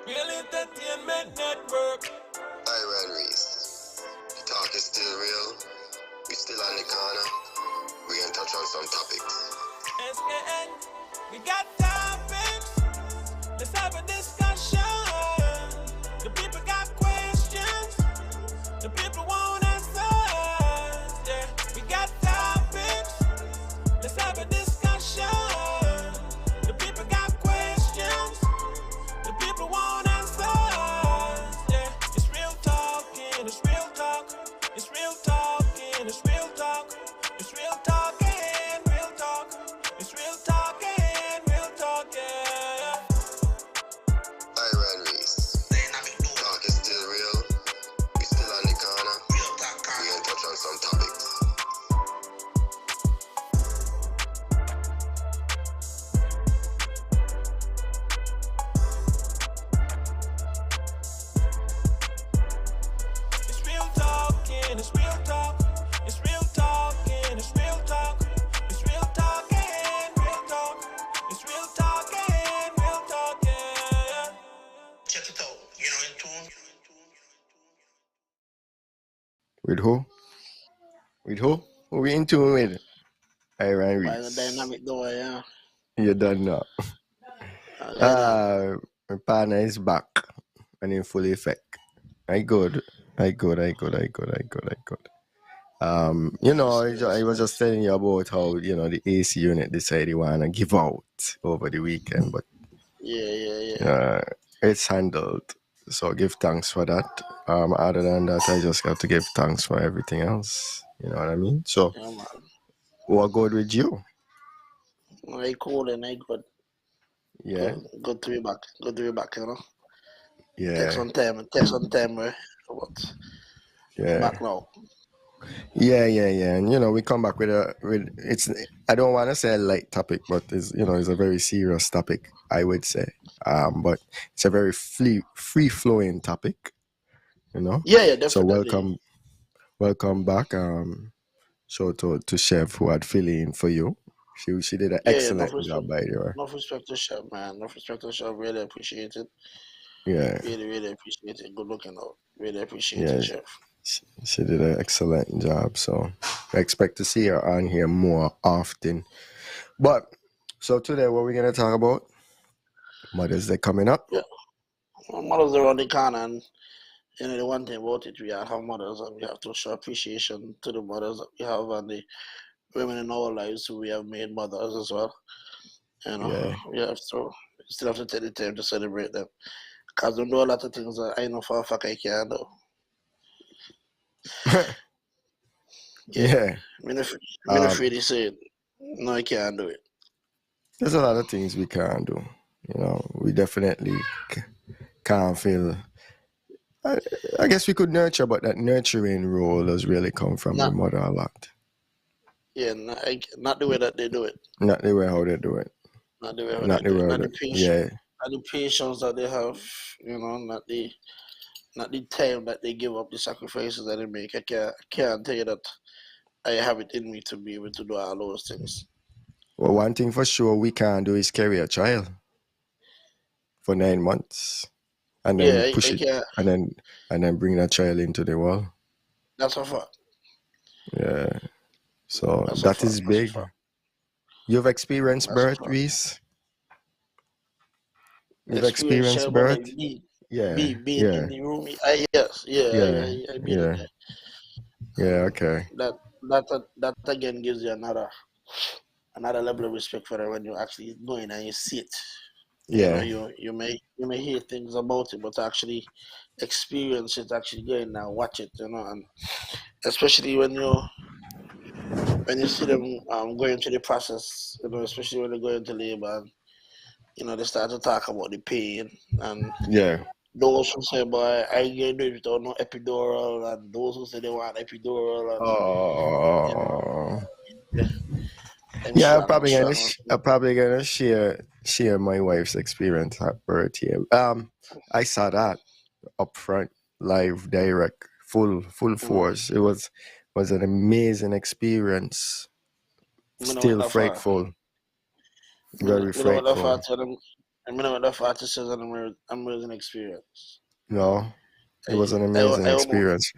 Real Entertainment Network. Iron Reese. The talk is still real. We still on the corner. We gonna touch on some topics. SKN. We got topics. Let's have a discussion. The people got questions. The people want answers. Yeah. We got topics. Let's have a discussion. The people got questions. The people want answers. Yeah. It's real talking. It's real talk. It's real talking. It's real talk. It's real talking. Real talk. It's real talking. Real talk. Yeah. Iron Reese. The talk is still real. We still on the corner. We gonna touch on some topics. It's real talking. It's real talk. It's real talking. It's real talk. It's real talking. Real talk. It's real talking. Real talk. Yeah. Check it out. You know, in tune. With who? With who? Who we in tune with? Iron By the Reese. dynamic door, yeah. You done now. My partner is back and in full effect. I good. You know, I was just telling you about how, you know, the AC unit decided they want to give out over the weekend, but Yeah. it's handled. So give thanks for that. Other than that, I just got to give thanks for everything else. You know what I mean? So, Yeah, man. what good with you? I cool and I good. Yeah, Good to be back. Good to be back, you know. Take yeah, some time, but yeah. back now. Yeah. And you know, we come back with it's. I don't want to say a light topic, but it's a very serious topic. I would say, but it's a very free flowing topic. You know. Yeah, definitely. So welcome back. So to Chef who had filling in for you. She did an excellent job, by the way. No respect to Chef, man. No respect to Chef. Really appreciate it. Yeah. Really appreciate it. Good looking out. Really appreciate Yeah. it, Chef. She did an excellent job. So I expect to see her on here more often. But so today, what we're gonna talk about? Mother's Day coming up. Yeah. Mothers are on the corner, and you know the one thing about it, we have mothers, and we have to show appreciation to the mothers that we have and the women in our lives who we have made mothers as well. You know, Yeah. we still have to take the time to celebrate them. Because we know a lot of things that I know for a fact I can't do. Yeah. I'm not afraid to say it. No, I can't do it. There's a lot of things we can't do. You know, we definitely can't feel. I guess we could nurture, but that nurturing role has really come from the mother a lot. Yeah, not the way that they do it. Not the way how they do it. Not the way how they do it. Not the patience. Yeah. Not the patience that they have. You know, not the time that they give up, the sacrifices that they make. I can't tell you that I have it in me to be able to do all those things. Well, one thing for sure we can't do is carry a child for 9 months and then push it and then bring that child into the world. That's a fact. Yeah. So that is big. You've experienced birth, Reese? You've experienced birth? Yeah. Being in the room. Yes. Yeah. Yeah, okay. That again gives you another level of respect for it when you actually go in and you see it. Yeah. You may hear things about it, but to actually experience it, actually go in and watch it, you know, and especially when you see them going through the process, you know, especially when they go into labor and you know they start to talk about the pain and those who say, boy, I ain't gonna do it without no epidural, and those who say they want epidural. And, yeah, I'm probably gonna share my wife's experience at birth here. I saw that up front, live, direct, full force. It was an amazing experience. Still frightful. Very frightful. I mean, with the 46 and amazing experience. No, it was an I amazing I almost experience.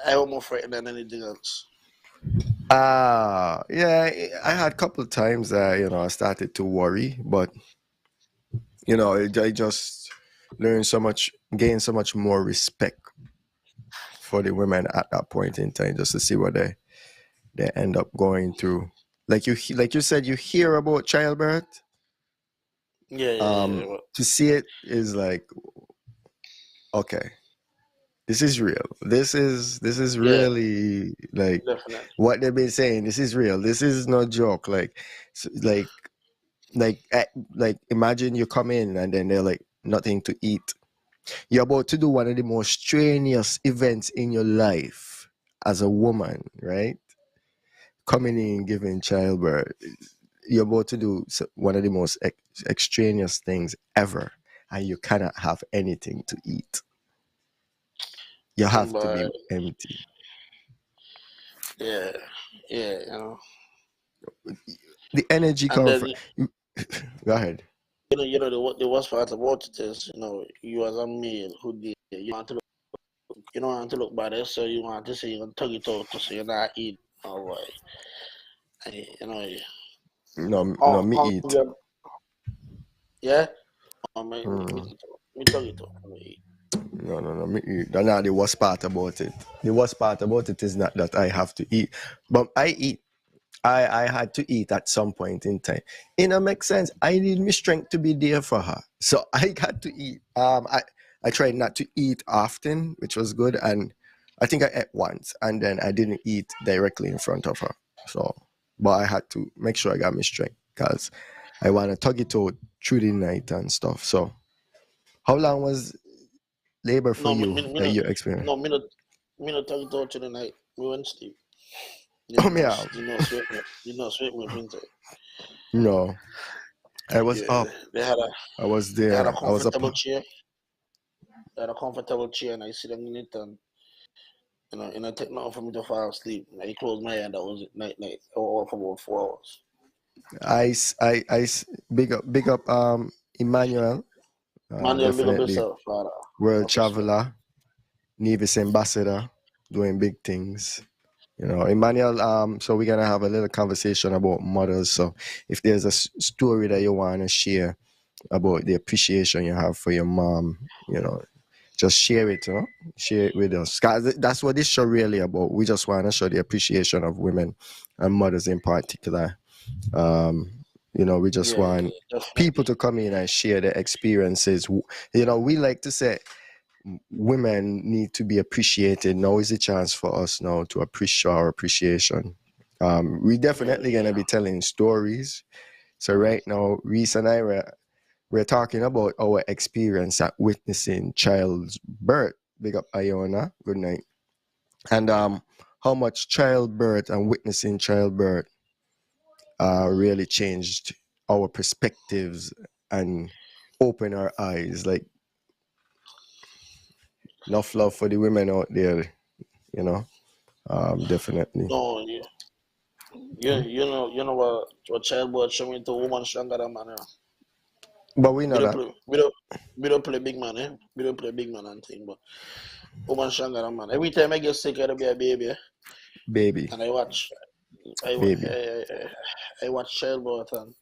I almost frightened than anything else. Yeah, I had a couple of times that, I started to worry, but, I just learned so much, gained so much more respect for the women at that point in time, just to see what they end up going through. Like you said, you hear about childbirth. Yeah. To see it is like, okay, this is real. This is Yeah, really like definitely. what they've been saying. This is real. This is no joke. Like like eh, like imagine you come in and then they're like nothing to eat. You're about to do one of the most strenuous events in your life as a woman, right? Coming in, giving childbirth. You're about to do one of the most extraneous things ever, and you cannot have anything to eat. You have to be But empty. yeah, yeah, The energy and come then from. Go ahead. the worst part about it is, you as a male who did, you don't want to look bad, so you want to say you're gonna tug it out to say you're not eating. All right, and, No, no, oh, me eat. yeah, me Mm. tug it out. No, me eat. That's not the worst part about it. The worst part about it is not that I have to eat, but I eat. I had to eat at some point in time. It don't make sense. I need my strength to be there for her, so I got to eat. I tried not to eat often, which was good, and I think I ate once, and then I didn't eat directly in front of her. So, but I had to make sure I got my strength because I want to tug it out through the night and stuff. So, how long was labor for No, you that you experienced? no, me not tug it out to the night. We went to sleep. Oh, yeah, You know, sweet me, winter. no, I was Yeah, up. I was they had a there. I was up. comfortable chair. They had a comfortable chair, and I sit in it, and and I take nothing for me to fall asleep. I closed my eye, and that was it, night, or for about 4 hours. Big up, Emmanuel, Manuel, big up definitely yourself, Father. world Enough respect. traveler, Nevis ambassador, doing big things. Emmanuel. So we're gonna have a little conversation about mothers. So if there's a story that you want to share about the appreciation you have for your mom, just share it. Share it with us. 'Cause that's what this show really about. We just want to show the appreciation of women and mothers in particular. We just Yeah, want people definitely. to come in and share their experiences. We like to say women need to be appreciated. Now is the chance for us now to appreciate our appreciation. We definitely Yeah. gonna be telling stories. So right now, Reese and I we're talking about our experience at witnessing child's birth. Big up Iona. Good night. And how much childbirth and witnessing childbirth really changed our perspectives and open our eyes. Like enough love for the women out there, you know. Definitely. No, you know what childbirth show me to woman stronger than man. But we We know don't that, play, we don't, we don't play big man, eh? We don't play big man and thing, but woman stronger than man. Every time I get sick, I be a baby, baby, and baby, I watch childbirth, and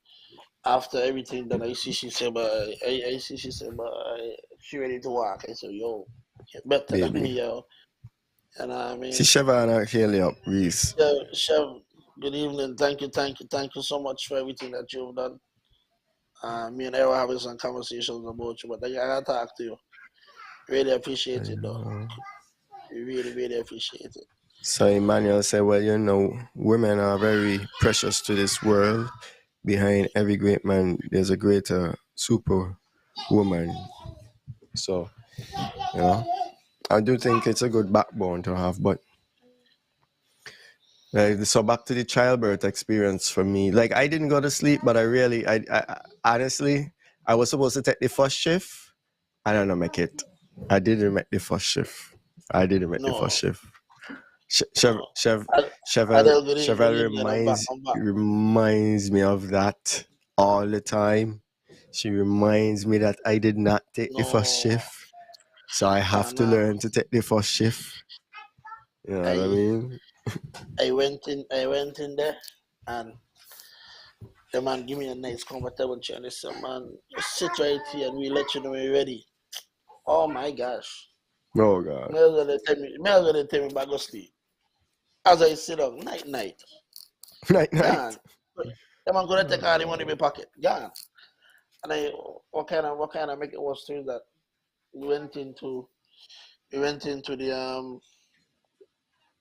after everything that I see, she said, but I see she said, but she ready to walk. I said, yo, you're better than baby. me, yo. And I See mean, Shavana Haley up, Reese. yeah, Chef, good evening. Thank you so much for everything that you've done. Me and Errol having some conversations about you, but I gotta talk to you. Really appreciate it, though. Really, really appreciate it. So Emmanuel said, well, women are very precious to this world. Behind every great man, there's a greater super woman. So, I do think it's a good backbone to have. But so back to the childbirth experience for me. Like I didn't go to sleep, but I honestly, I was supposed to take the first shift. I don't know, make it. I didn't make the first shift. No, Chev- no. Chev- I, Chevel Adele, good Chevel evening. I'm back. I'm back. reminds me of that all the time. She reminds me that I did not take the first No, shift, so I have to nah. learn to take the first shift. You know what I I mean? I went in there, and the man give me a nice comfortable chair, and he said, "Man, just sit right here, and we let you know when you're ready." Oh my gosh! Oh God. Me gonna tell me back go sleep. As I sit down, night, Night gone. night. The man gonna take all the money in Oh. my pocket, gone. And I, what kind of make it worse thing that we went into, we went into to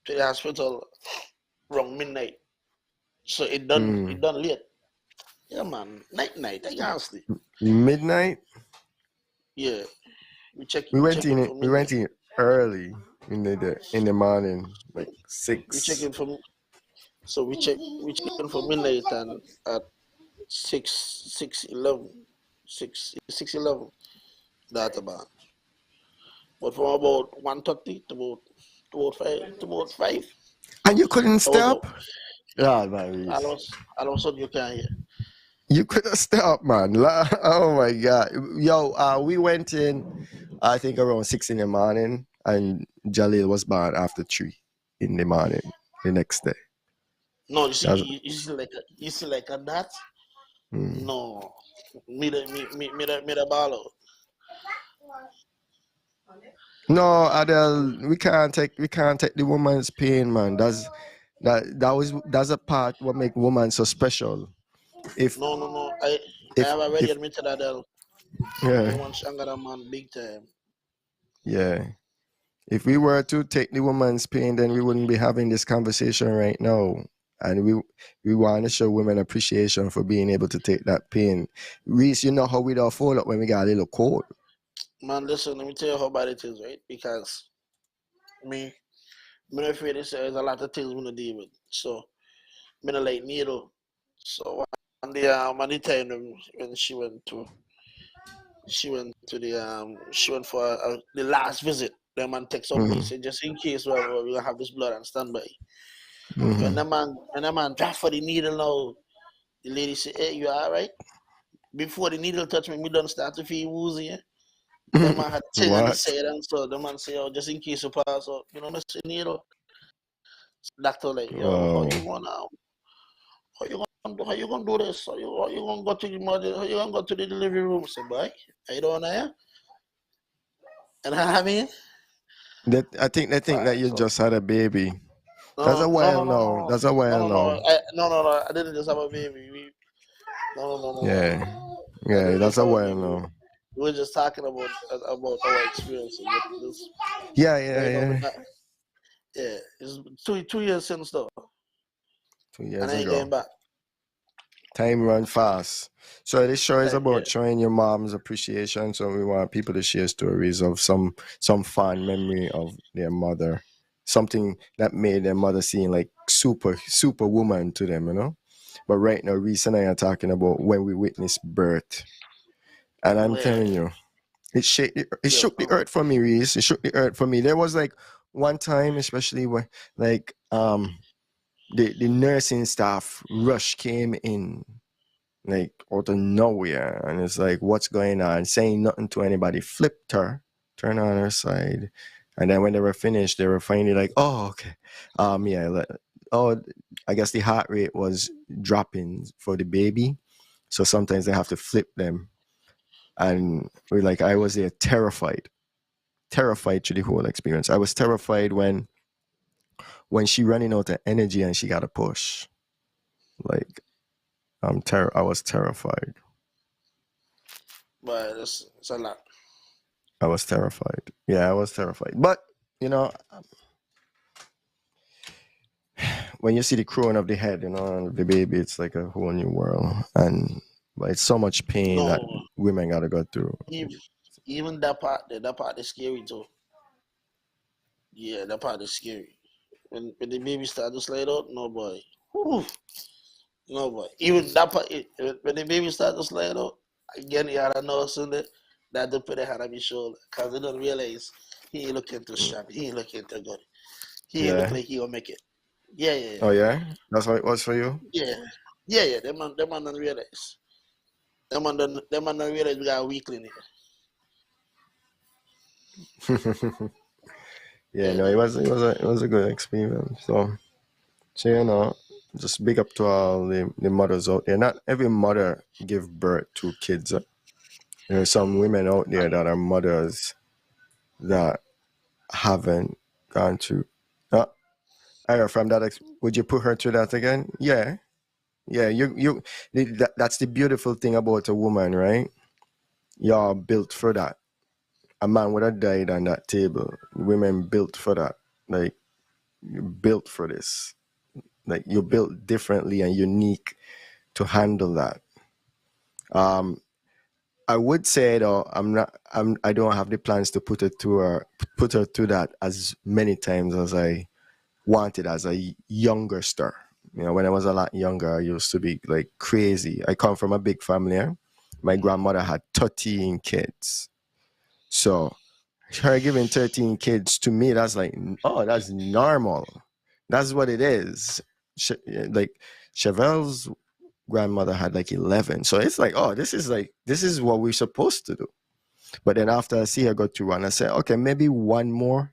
the hospital around midnight. So it Mm. done late. Yeah, man, night, I can't sleep. Midnight. Yeah, We we went check in in it. for We went midnight. in early in the morning, like We check 6. in for so we check in for midnight and at 6:11, 6:11. That about. But from about 1:30 to about 5, And you couldn't I was up. stop. Yeah, man. All of a sudden you can't hear. You couldn't stop, man. Oh my God. Yo, we went in, I think around 6 in the morning, and Jalil was born after 3 in the morning the next day. No, That's, you see like a that. mm. No, me the ball out. No, Adele, we can't take the woman's pain, man. That's a part what make woman so special. If No. I if have already if admitted that yeah, woman stronger than man big time. yeah. If we were to take the woman's pain, then we wouldn't be having this conversation right now. And we want to show women appreciation for being able to take that pain. Reese, you know how we don't fall up when we got a little cold. Man, listen, let me tell you how bad it is, right? Because me, me not afraid there's a lot of things we to deal with. So me not like needle. So one day, on the time when she went for the last visit. The man texts up me, Mm-hmm. said just in case we gonna have this blood on standby. Mm-hmm. When the man draft for the needle now, the lady said, "Hey, you alright?" Before the needle touch me, me don't start to feel woozy. Yeah? The man had 10 on the What? side, and so the man say, "Oh, just in case you pass out, you know, Mr. Needle." Doctor like, "Yo, how Wow. you gonna how you gonna do this? How you gonna go to the mother? How you gonna go to the delivery room?" Say, "Boy, I don't know, yeah." And I mean, That I think they think that you so just had a baby. That's no, a no, no, while no, now. no, That's a no, while no, now. no, no. I didn't just have a baby. Yeah. No. I Yeah, didn't that's just a have a while baby. now. We were just talking about our experiences with this Yeah, yeah, right now. yeah. Yeah, it's 2 years since though, 2 years and I ain't ago. getting back. Time run fast. So this show is Yeah, about showing your mom's appreciation. So we want people to share stories of some fond memory of their mother. Something that made their mother seem like super woman to them, you know? But right now, Reese and I are talking about when we witnessed birth. And I'm yeah, telling you, it yeah. shook the earth for me, Reese. It shook the earth for me. There was like one time, especially when like the nursing staff rush came in like out of nowhere, and it's like, what's going on? Saying nothing to anybody, flipped her, turned on her side, and then when they were finished, they were finally like, oh, okay, yeah, oh, I guess the heart rate was dropping for the baby, so sometimes they have to flip them, and we're like, I was there terrified through the whole experience. I was terrified when she running out of energy and she got a push, like I was terrified. But it's a lot. I was terrified. Yeah, I was terrified. But you know, when you see the crowing of the head, you know, and the baby, it's like a whole new world. And but it's so much pain that No, women gotta go through. even that part is scary too. Yeah, that part is scary. When the baby start to slide out, no boy. Whew, no boy. Even that part, when the baby start to slide out, again, you had a nurse in there that to put a hand on his shoulder because they don't realize he ain't looking too strong. He ain't looking too good. He ain't look Yeah. like he gonna make it. Yeah, Oh yeah. That's how it was for you. yeah. Them man don't realize. Them man don't realize we got a weekly in here. Yeah, no, it was a good experience. So you know, just big up to all the mothers out there. Not every mother give birth to kids. There are some women out there that are mothers that haven't gone through. Ira, from that, would you put her through that again? Yeah, yeah. That's the beautiful thing about a woman, right? You're built for that. A man would have died on that table. Women built for that. Like, you're built for this. Like, you're built differently and unique to handle that. I would say though, I don't have the plans to put her through that as many times as I wanted as a younger star. You know, when I was a lot younger, I used to be like crazy. I come from a big family. My grandmother had 13 kids. So her giving 13 kids to me, that's like, oh, that's normal. That's what it is. Like Chevelle's grandmother had like 11. So it's like, oh, this is what we're supposed to do. But then after I see her go through one, I say, okay, maybe one more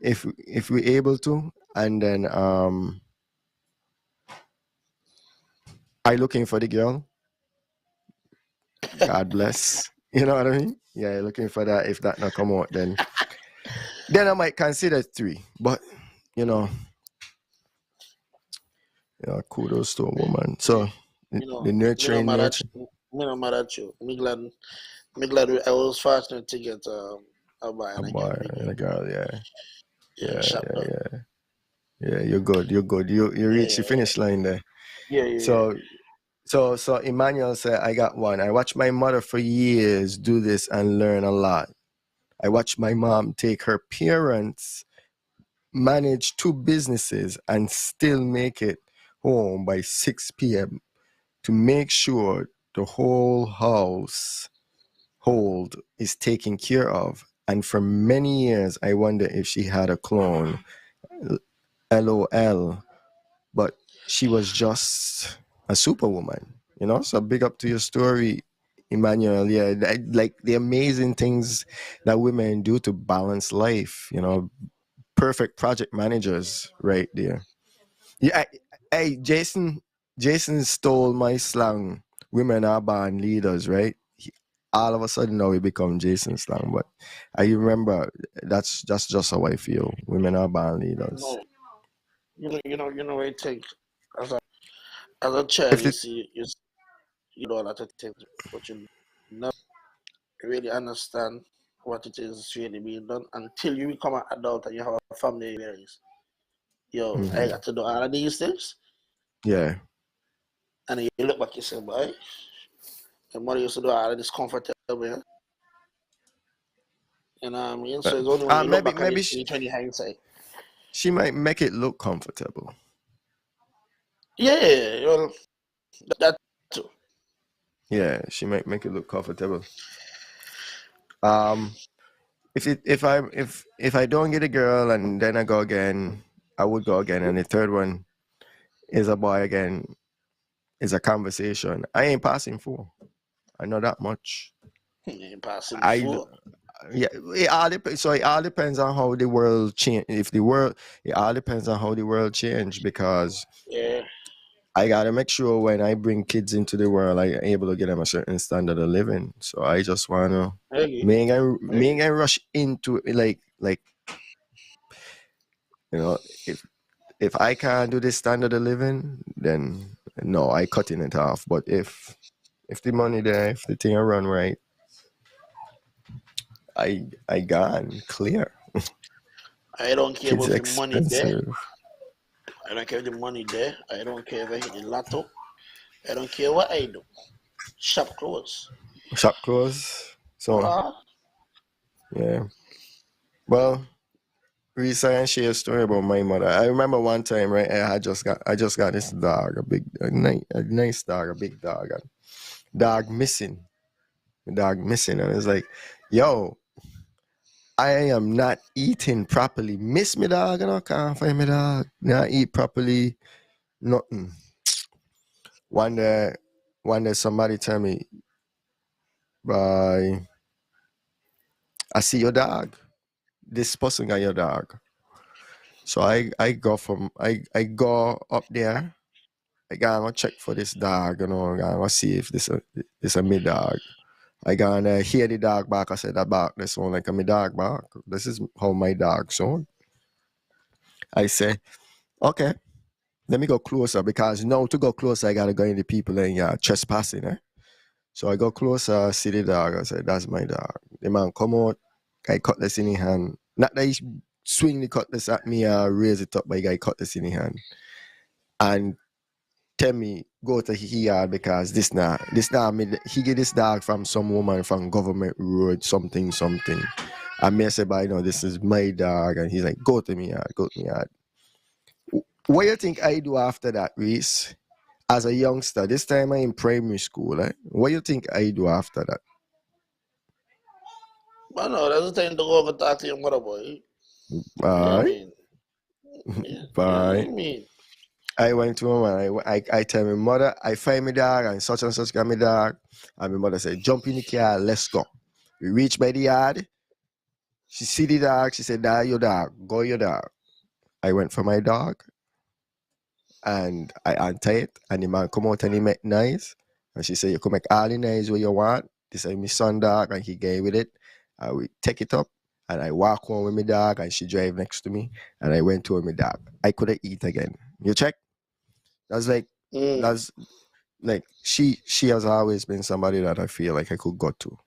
if we're able to. And then I looking for the girl. God bless. You know what I mean? Yeah, looking for that. If that not come out, then I might consider 3. But kudos to a woman. So the nurturing nature. Me no mad at you. Me glad I was fortunate to get a boy and a girl. Yeah. Yeah. Yeah, you're good. You reach the finish line there. Yeah. So Emmanuel said, I got one. I watched my mother for years do this and learn a lot. I watched my mom take her parents, manage 2 businesses, and still make it home by 6 p.m. to make sure the whole household is taken care of. And for many years, I wonder if she had a clone. LOL. But she was just a superwoman, So big up to your story, Emmanuel. Yeah, like the amazing things that women do to balance life. Perfect project managers right there. Yeah, hey, Jason stole my slang. Women are born leaders, right? All of a sudden now we become Jason slang, but I remember that's just how I feel. Women are born leaders. No. You know what I think as a child you know a lot of things, but you never really understand what it is really being done until you become an adult and you have a family varies. I got to do all of these things. Yeah. And then you look back, you say, boy, my mother used to do all of this comfortable. You know what I mean? So it's only when you look back and you see 20 hindsight. She might make it look comfortable. Yeah, well, that too. Yeah, she might make it look comfortable. If I don't get a girl and then I go again, I would go again. And the third one is a boy again. Is a conversation. I ain't passing 4. I know that much. You ain't passing 4. Yeah, it all depends on how the world change. It all depends on how the world change, because I gotta make sure when I bring kids into the world, I'm able to get them a certain standard of living. So I just wanna me and rush into it, like if I can't do this standard of living, then no, I cutting it off. But if the money there, if the thing run right, I gone clear. I don't care about the money there. I don't care if the money there. I don't care if I hit the lotto. I don't care what I do. Shop close. So yeah. Well, Risa, and share a story about my mother. I remember one time, right? I just got this dog, a nice dog, a big dog, and dog missing. The dog missing, and it's like, yo, I am not eating properly. Miss me dog, can't find me dog. Not eat properly, nothing. One day one day somebody tell me, "Bye, I see your dog. This person got your dog." So I go up there. I gotta check for this dog, I gotta see if this a me dog. I gonna hear the dog bark. I said that bark, this sound like a me dog bark. This is how my dog sound. I say, okay, let me go closer, because now to go closer I gotta go in the people and trespassing, eh? So I go closer, see the dog. I say, that's my dog. The man come out, guy cutlass in his hand. Not that he swing the cutlass at me or raise it up, but he got cutlass in his hand. And tell me, go to his yard, because this now me, he get this dog from some woman from Government Road, something. And me say, but this is my dog. And he's like, go to me yard. What do you think I do after that, Reese? As a youngster, this time I'm in primary school, eh? What do you think I do after that? But no, that's the time to go over talk to your mother, boy. Bye. Bye. I went to him and I tell my mother, I find my dog and such got my dog. And my mother said, jump in the car, let's go. We reach by the yard. She see the dog. She said, "That your dog. Go your dog." I went for my dog. And I enter it. And the man come out and he make noise. And she said, you can make all the noise what you want. This is my son dog. And he gave with it. I will take it up. And I walk home with my dog. And she drive next to me. And I went to with my dog. I couldn't eat again. You check? That's like, she has always been somebody that I feel like I could go to,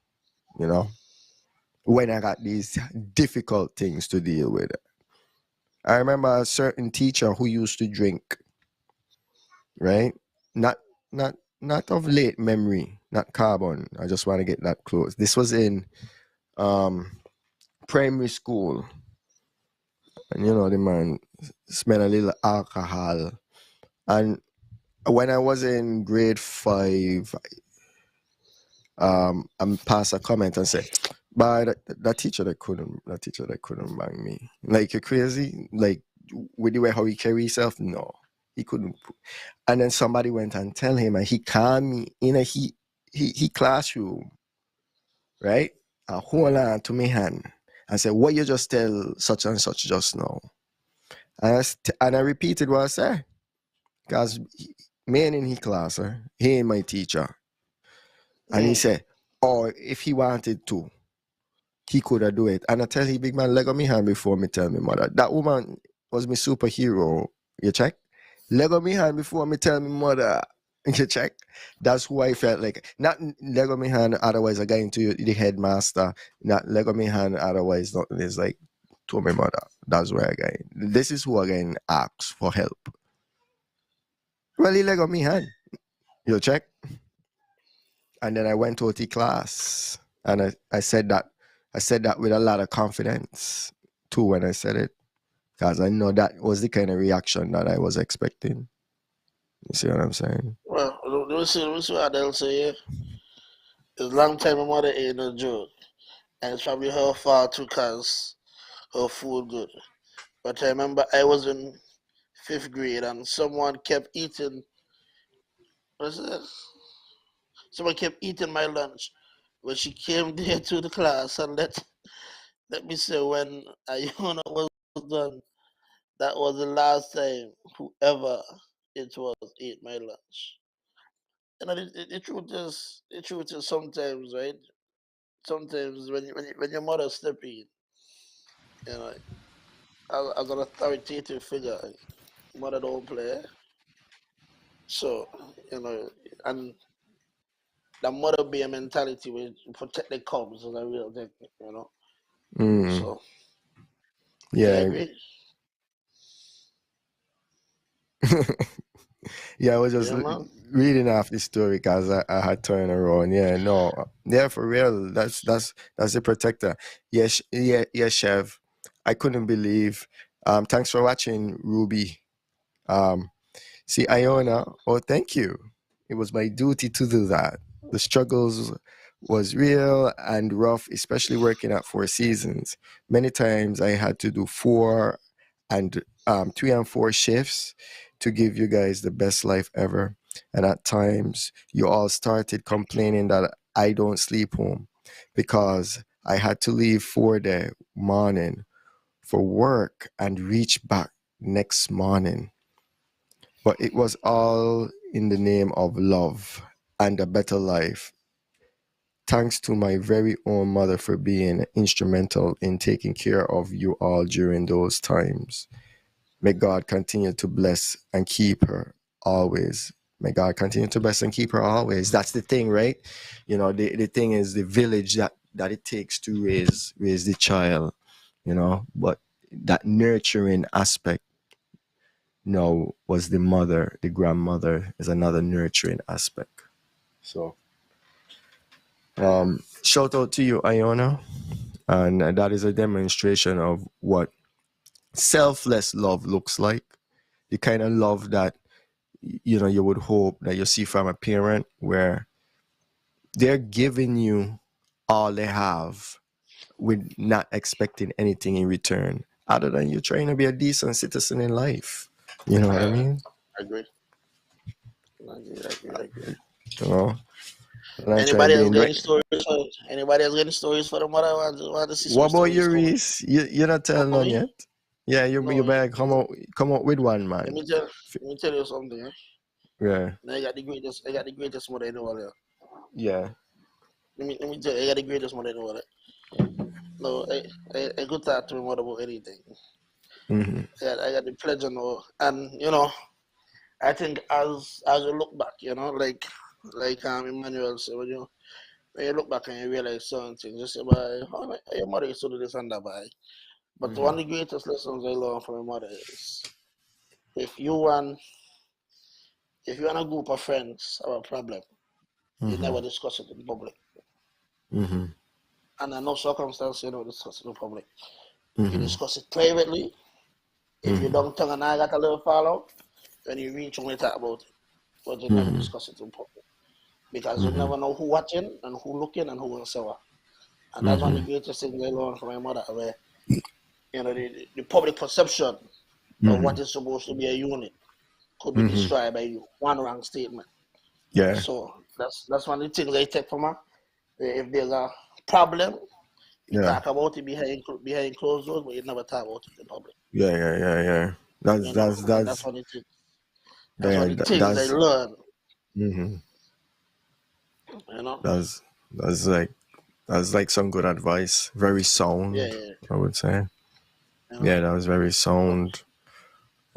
when I got these difficult things to deal with. I remember a certain teacher who used to drink, right? Not of late memory, not carbon. I just want to get that close. This was in primary school. And the man smelled a little alcohol. And when I was in grade 5, I passed a comment and said, "But that teacher that couldn't bang me. Like, you're crazy? Like, with the way how he carry himself? No, he couldn't." And then somebody went and tell him, and he called me in a he classroom, right? And hold on to my hand and said, "What you just tell such and such just now?" And I repeated what I said, because me in his class, he ain't my teacher. And he said, "Oh, if he wanted to, he could have do it." And I tell him, big man, leg on me hand before me tell me mother. That woman was my superhero. You check? Leg on me hand before me tell me mother. You check? That's who I felt like. Not leg on me hand, otherwise I got into the headmaster. Not leg on me hand, otherwise nothing is like to my mother. That's where I got in. This is who again asks for help. Well, he leg on me hand. You check? And then I went to OT class, and I said that with a lot of confidence too when I said it, because I know that was the kind of reaction that I was expecting. You see what I'm saying? Well, let me see what they'll say. It's a long time my mother ain't no joke, and it's probably her fault too, cause her food good. But I remember I was in 5th grade and someone kept eating. What's this? Someone kept eating my lunch. When she came there to the class and let me say, when I was done, that was the last time whoever it was ate my lunch. The truth is sometimes, right? Sometimes when your mother step in, as an authoritative figure, mother don't play. So, and the mother bear mentality will protect the cubs is a real thing, So, yeah, I agree. Yeah, I was just reading off the story because I had turned around. Yeah, no, yeah, for real. That's the protector. Yes, yeah, chef. I couldn't believe. Thanks for watching, Ruby. See, Iona. Oh, thank you. It was my duty to do that. The struggles was real and rough, especially working at Four Seasons. Many times I had to do 3 and 4 shifts to give you guys the best life ever. And at times, you all started complaining that I don't sleep home because I had to leave for the morning for work and reach back next morning. But it was all in the name of love and a better life. Thanks to my very own mother for being instrumental in taking care of you all during those times. May God continue to bless and keep her always. May God continue to bless and keep her always. That's the thing, right? The thing is the village that it takes to raise the child, but that nurturing aspect was the mother, the grandmother is another nurturing aspect. So shout out to you, Iona. And that is a demonstration of what selfless love looks like. The kind of love that you would hope that you see from a parent, where they're giving you all they have with not expecting anything in return other than you trying to be a decent citizen in life. You know what I mean? I agree. I agree. You know? And I try Anybody else being got right. any stories? Anybody else got any stories for the mother? Want to see some What about stories you, coming? Reese? You're not telling For none me? yet? Yeah, you No. better come out with one, man. Let me tell you something. Eh? Yeah. I got the greatest mother in the world. Yeah. Let me tell you, I got the greatest mother in the world. No, I could talk to my mother about anything. Mm-hmm. I got the pleasure now, and I think as you look back, like Emmanuel said, when you look back and you realize certain things, you say, "By your mother used to do this and that." By, but one of the greatest lessons I learned from my mother is if you want a group of friends have a problem, you never discuss it in public. Mm-hmm. And in no circumstance you don't discuss it in public. Mm-hmm. You discuss it privately. If you don't tongue and I got a little follow, then you reach only talk about it. But you never discuss it in public. Because you never know who watching and who looking and who will say what. And that's one of the greatest things I learned from my mother, where the public perception of what is supposed to be a unit could be destroyed by one wrong statement. Yeah. So that's one of the things I take from her. If there's a problem, you talk about it behind closed doors, but you never talk about it in public. Yeah. That's one of the things. That's one of the things I learned. Mm-hmm. That's like some good advice. Very sound. Yeah. I would say. Yeah, that was very sound.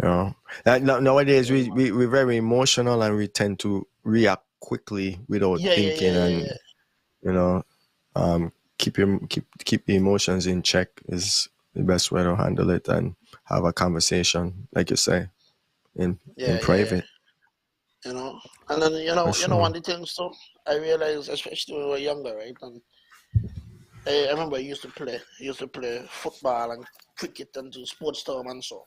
Nowadays we're very emotional and we tend to react quickly without thinking, and keep the emotions in check is the best way to handle it, and have a conversation, like you say, in private. And then one of the things too, I realized, especially when we were younger, right? And I remember I used to play football and cricket and do sports term and so.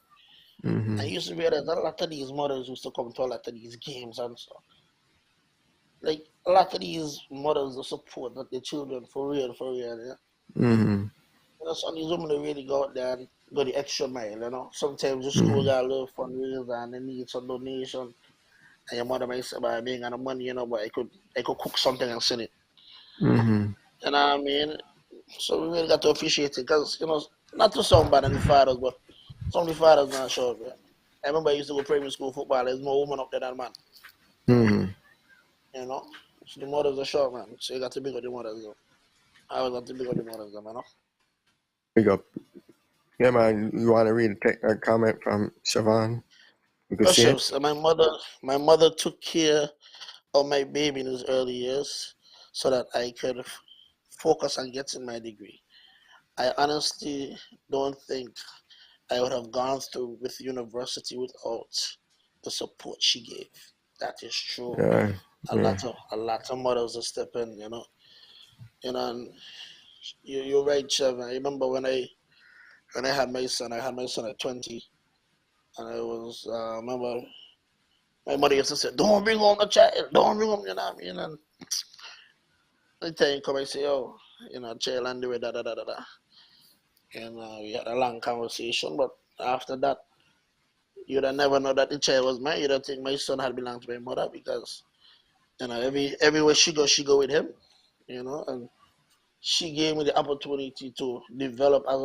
I used to realize that a lot of these mothers used to come to a lot of these games and so. Like a lot of these mothers support that the children for real, yeah. Some of these women really go out there and go the extra mile, Sometimes the school got a little fundraiser and they need some donation. And your mother might say, "But I ain't got no money, but I could cook something and send it." You know what I mean? So we really got to appreciate it, because not to sound bad on the fathers, but some of the fathers not sure. Man. I remember I used to go primary school football. There's more women up there than man. So the mothers are short, man. So you got to big up the mothers, though. I always got to big up the mothers, though, Big up. Yeah, man. You want to read a comment from Siobhan? So my mother took care of my baby in his early years so that I could focus on getting my degree. I honestly don't think I would have gone through with university without the support she gave. That is true. Yeah. A lot of mothers are stepping, and you're right, Chev. I remember when I had my son at 20, and I was remember my mother used to say, "Don't bring home the child, don't bring home," you know what I mean? And the time come, I say, "Oh, child and the way da." And we had a long conversation, but after that, you'd have never know that the child was mine. You'd have think my son had belonged to my mother because everywhere she go with him, and she gave me the opportunity to develop as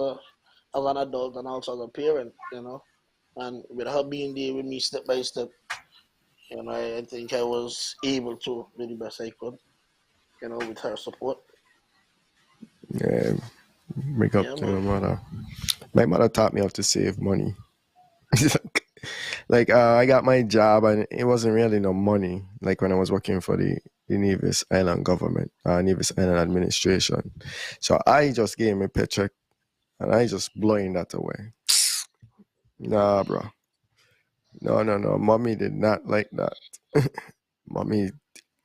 an adult and also as a parent, and with her being there with me step by step, I think I was able to do the best I could, with her support. Yeah, make up Yeah, to your man. mother. My mother taught me how to save money. Like I got my job and it wasn't really no money. Like when I was working for the Nevis Island government, Nevis Island administration. So I just gave me paycheck and I just blowing that away. Nah, bro. No, no, no. Mommy did not like that. Mommy,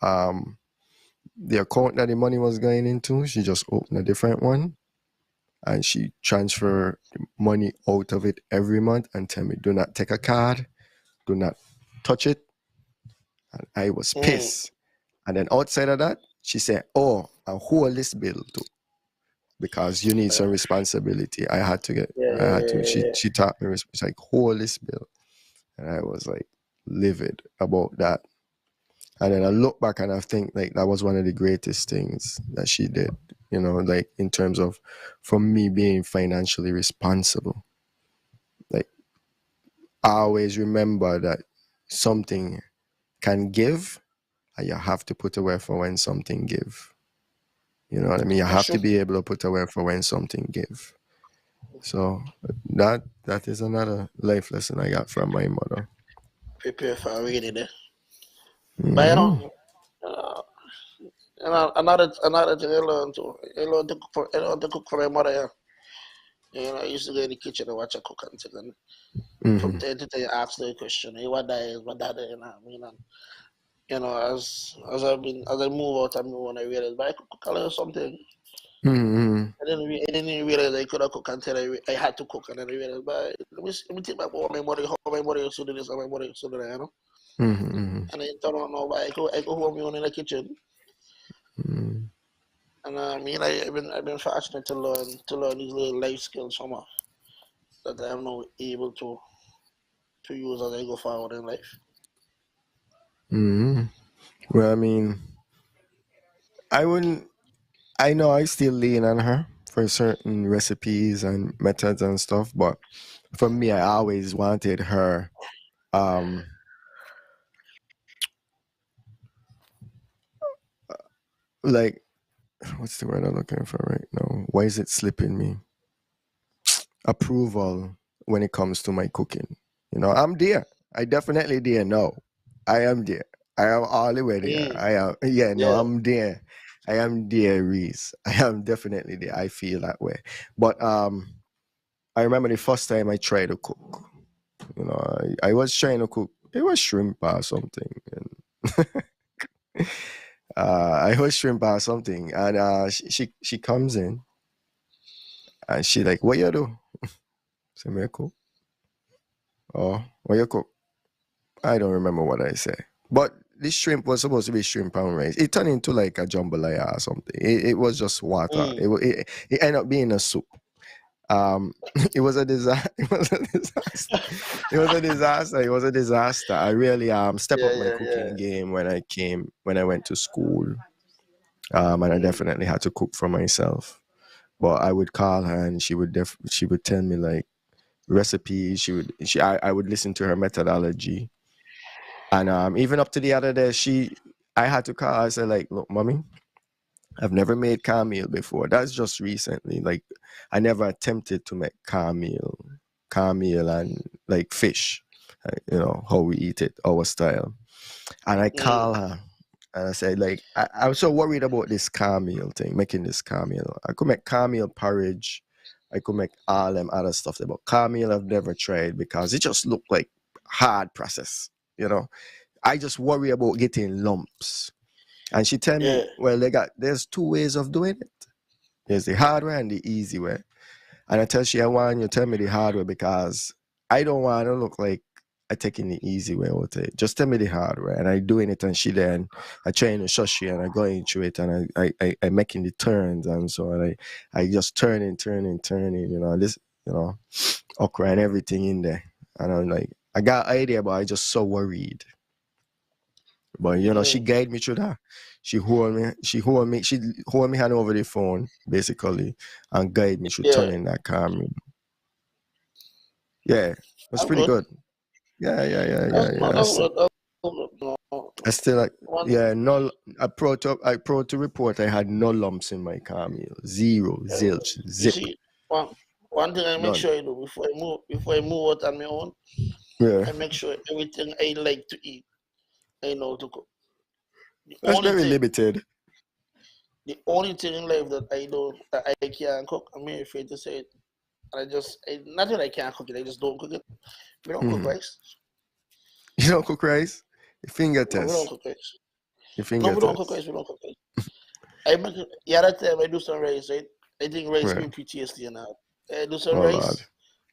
um, the account that the money was going into, she just opened a different one and she transfer the money out of it every month and tell me, do not take a card, do not touch it. And I was Mm. pissed. And then outside of that, she said, oh, and hold this bill too. Because you need some responsibility. I had to. She taught me, it's like, hold this bill. And I was like livid about that. And then I look back and I think like that was one of the greatest things that she did, like in terms of from me being financially responsible. Like I always remember that something can give and you have to put away for when something give. You know what I mean? You That's have to true. be able to put away for when something give. So that is another life lesson I got from my mother. Prepare for a rainy day. But Hmm. uh, another thing I learned to cook for my mother. Yeah. I used to go in the kitchen and watch her cook and things. And from Hmm. time to time, you ask the question, "Hey, what that is? What that is?" And as I move out and move on, I realized, but I could cook a little something. Hmm. I didn't even realize I could have cook until I had to cook, and then I realized, but let me think about how my mother used to do this, and my mother used to do that. Hmm. And I don't know, but I go home on in the kitchen, Hmm. and I've been fortunate to learn these little life skills from her that I am now able to use as I go forward in life. Hmm. Well, I mean, I wouldn't. I know I still lean on her for certain recipes and methods and stuff, but for me, I always wanted her. Um, like what's the word I'm looking for right now? Why is it slipping me? Approval when it comes to my cooking. I'm there. I definitely there. No, I am there. I am all the way there. Mm, I am. Yeah, no, yeah. I'm there. I am there, Reese. I am definitely there. I feel that way. But I remember the first time I tried to cook. I was trying to cook. It was shrimp or something, and I was shrimp or something, and she comes in and she like, what you do? Say me cook. Oh, what you cook? I don't remember what I say. But this shrimp was supposed to be shrimp and rice. It turned into like a jambalaya or something. It was just water. Mm, It ended up being a soup. Um, it was a disaster. It was a disaster. It was a disaster. It was a disaster. I really step yeah, up my yeah, yeah. cooking game when I went to school. And I Mm, definitely had to cook for myself. But I would call her and she would tell me like recipes. I would listen to her methodology. And even up to the other day, I had to call her. I said like, look, mommy, I've never made cornmeal before. That's just recently. Like, I never attempted to make cornmeal and like fish. How we eat it, our style. And I mm, call her and I said like, I'm so worried about this cornmeal thing, making this cornmeal. I could make cornmeal porridge. I could make all them other stuff. But cornmeal I've never tried because it just looked like hard process. You know, I just worry about getting lumps. And she tell me, yeah. well, there's two ways of doing it. There's the hard way and the easy way. And I tell she, I want you to tell me the hard way because I don't want to look like I taking the easy way out of it. Just tell me the hard way. And I doing it and she then I trying to shush you and I going through it and I making the turns and so on. I just turning, and this, okra and everything in there. And I'm like, I got an idea, but I just so worried. But you know, she guided me through that. She hold me hand over the phone, basically, and guide me through turning that camera. Yeah, it was pretty good. Yeah. I still like, no. I proud to report I had no lumps in my car meal. Zero, zilch, zip. You see, one thing I make sure I do before I move out on my own, I make sure everything I like to eat, I know to cook. That's very limited. The only thing in life that I can't cook, I'm very afraid to say it. And not that I can't cook it, I just don't cook it. We don't cook rice. You don't cook rice? Finger test. No, we don't cook rice. We don't cook rice. I make it, that time I do some rice, right? I think rice give me PTSD and all. I do some rice,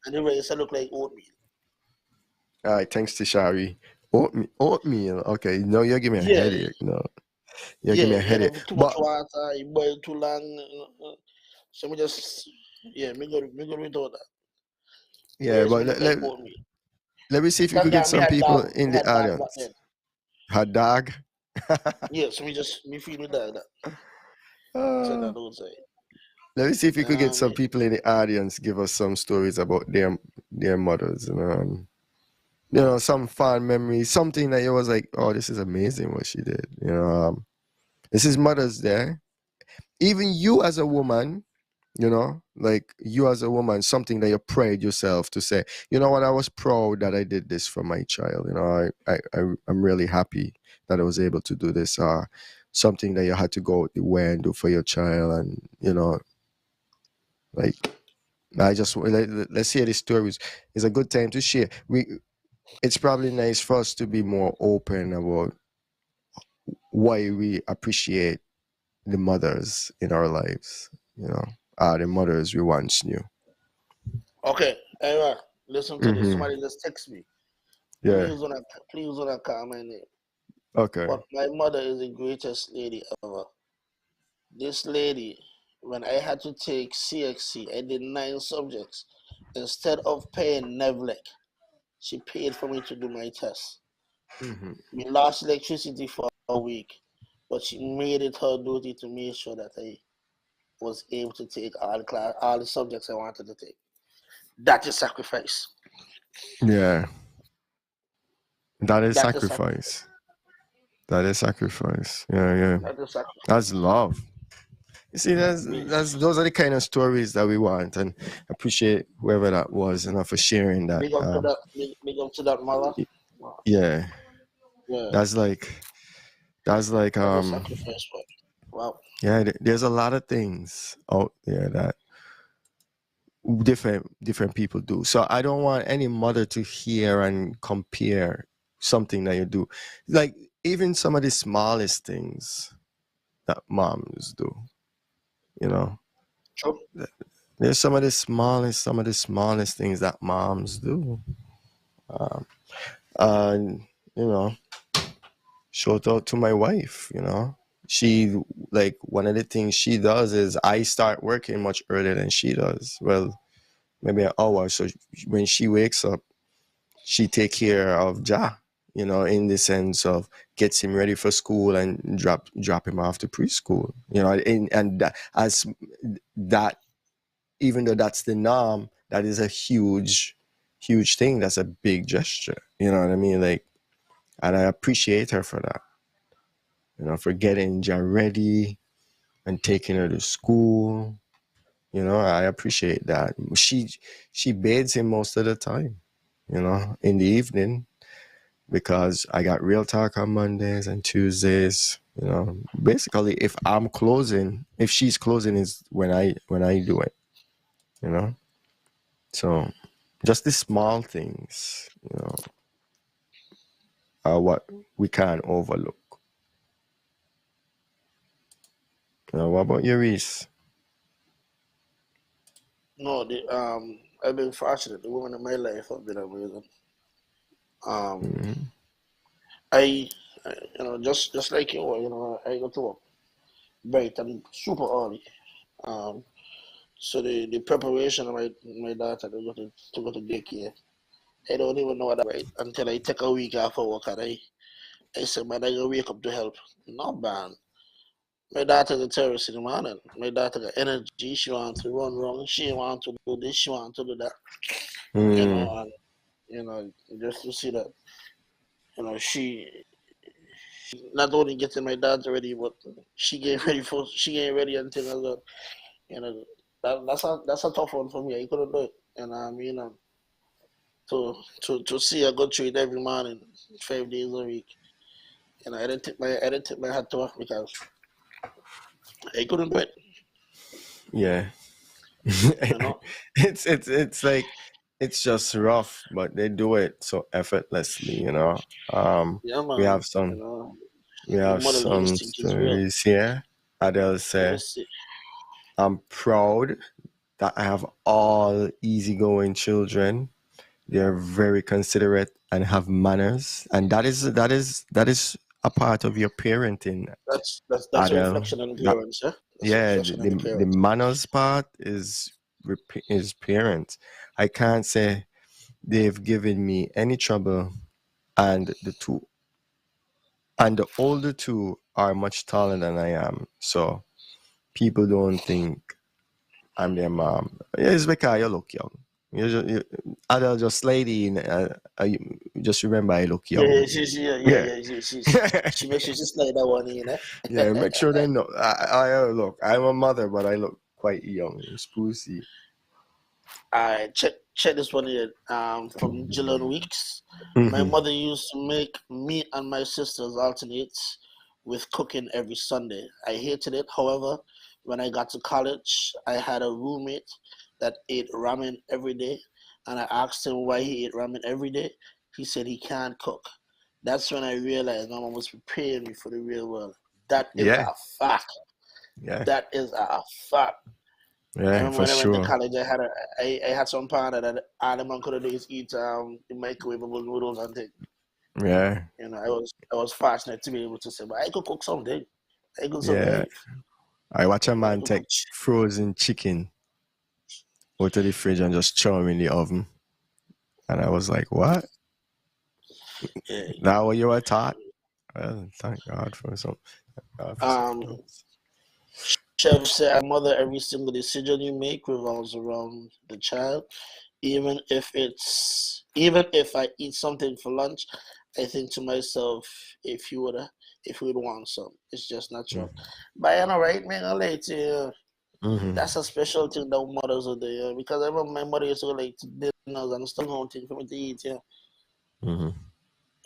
and the rice I look like oatmeal. All right, thanks to Shari. Oatmeal. Okay, no, you're giving me a headache. No, you're giving me a headache. Too much water, you boil too long. So me just me go without that. Yeah, but let me see if you could get some people in the audience. Hot dog? Yeah, so me feed me dog that. Let me see if you could get some people in the audience give us some stories about their mothers. You know, some fond memories, something that you was like, oh, this is amazing what she did. You know, this is Mother's Day. Even you as a woman, you know, like you as a woman, something that you pride yourself to say, you know what, I was proud that I did this for my child. You know, I'm really happy that I was able to do this. Something that you had to go the way and do for your child, and you know, like let's hear the stories. It's a good time to share. It's probably nice for us to be more open about why we appreciate the mothers in our lives. You know, the mothers we once knew. Okay, Ira, listen to this. Somebody just text me. Yeah. Please don't call my name. Okay. But my mother is the greatest lady ever. This lady, when I had to take CXC, I did 9 subjects. Instead of paying NEVLEC, she paid for me to do my test. We lost electricity for a week, but she made it her duty to make sure that I was able to take all the subjects I wanted to take. That is sacrifice. Yeah. That is sacrifice. That is sacrifice. Yeah. That's love. You see, those are the kind of stories that we want, and appreciate whoever that was, for sharing that. Big up to that mother. Yeah. That's like sacrifice. Wow. Yeah, there's a lot of things out there that different people do. So I don't want any mother to hear and compare something that you do. Like even some of the smallest things that moms do, you know. True. There's some of the smallest things that moms do. And you know, shout out to my wife, you know. She, like, one of the things she does is I start working much earlier than she does. Well, maybe an hour. So when she wakes up, she take care of Ja, you know, in the sense of gets him ready for school and drop him off to preschool, you know, and that, as that, even though that's the norm, that is a huge thing. That's a big gesture, you know what I mean? Like, and I appreciate her for that, you know, for getting Ja ready and taking her to school. You know, I appreciate that. She bathes him most of the time, you know, in the evening, because I got Real Talk on Mondays and Tuesdays. You know, basically, if she's closing is when I do it. You know, so just the small things, you know, are what we can't overlook. You know, what about you, Reese? No, I've been fortunate. The women in my life have been amazing. I you know, just like you know, I go to work bright and super early. So the preparation of my daughter to go to daycare I don't even know what I write until I take a week off of work and I said, man, I gotta wake up to help. No, man. My daughter's a terrorist in the morning. My daughter got energy. She wants to run wrong. She wants to do this. She wants to do that. Mm. And just to see that, she not only getting my daughter ready, but she getting ready and things as well. You know, that's a tough one for me. I couldn't do it. And to see her go through it every morning, 5 days a week. I didn't tip my hat to her because I couldn't do it. Yeah. You know. It's like it's just rough, but they do it so effortlessly, you know. Yeah, We man. have some You know, we the have mother's some instinct is real. stories here. Adele say, Yes, I'm proud that I have all easygoing children. They're very considerate and have manners. And that is a part of your parenting, that's a Adele. reflection on the That parents, yeah. That's a yeah, reflection on the the parents. manners part is parents. I can't say they've given me any trouble, and the older two are much taller than I am, so people don't think I'm their mom. Yeah, it's because you look young. Adele just lady in. Just remember, I look Yeah, young. Yeah. yeah. She makes sure she slide that one in, Yeah, make sure they know. I look. I'm a mother, but I look quite young, sprucey. I check this one here. From Jillian Weeks. My Hmm. mother used to make me and my sisters alternate with cooking every Sunday. I hated it. However, when I got to college, I had a roommate that ate ramen every day, and I asked him why he ate ramen every day. He said he can't cook. That's when I realized my mom was preparing me for the real world. That is Yeah, a fact. yeah, That is a fact. I yeah, remember for when I went to sure. college, I had some partner that all the man could do is eat the microwavable noodles and things. Yeah, I was fortunate to be able to say, but I could cook something. I could yeah. survive. I watch a I man could take cook. frozen chicken out of the fridge and just throw 'em in the oven, and I was like, "What? Yeah. Now what you were taught?" Well, thank God for some. God for Um, something else. Chef said, mother, every single decision you make revolves around the child. Even if I eat something for lunch, I think to myself, if you would want some, it's just natural. But you know, right, man, I like to. Mm-hmm. That's a special thing that mothers are there because I remember my mother used to go like to dinners and stuff home thing for me to eat, yeah. Mm-hmm.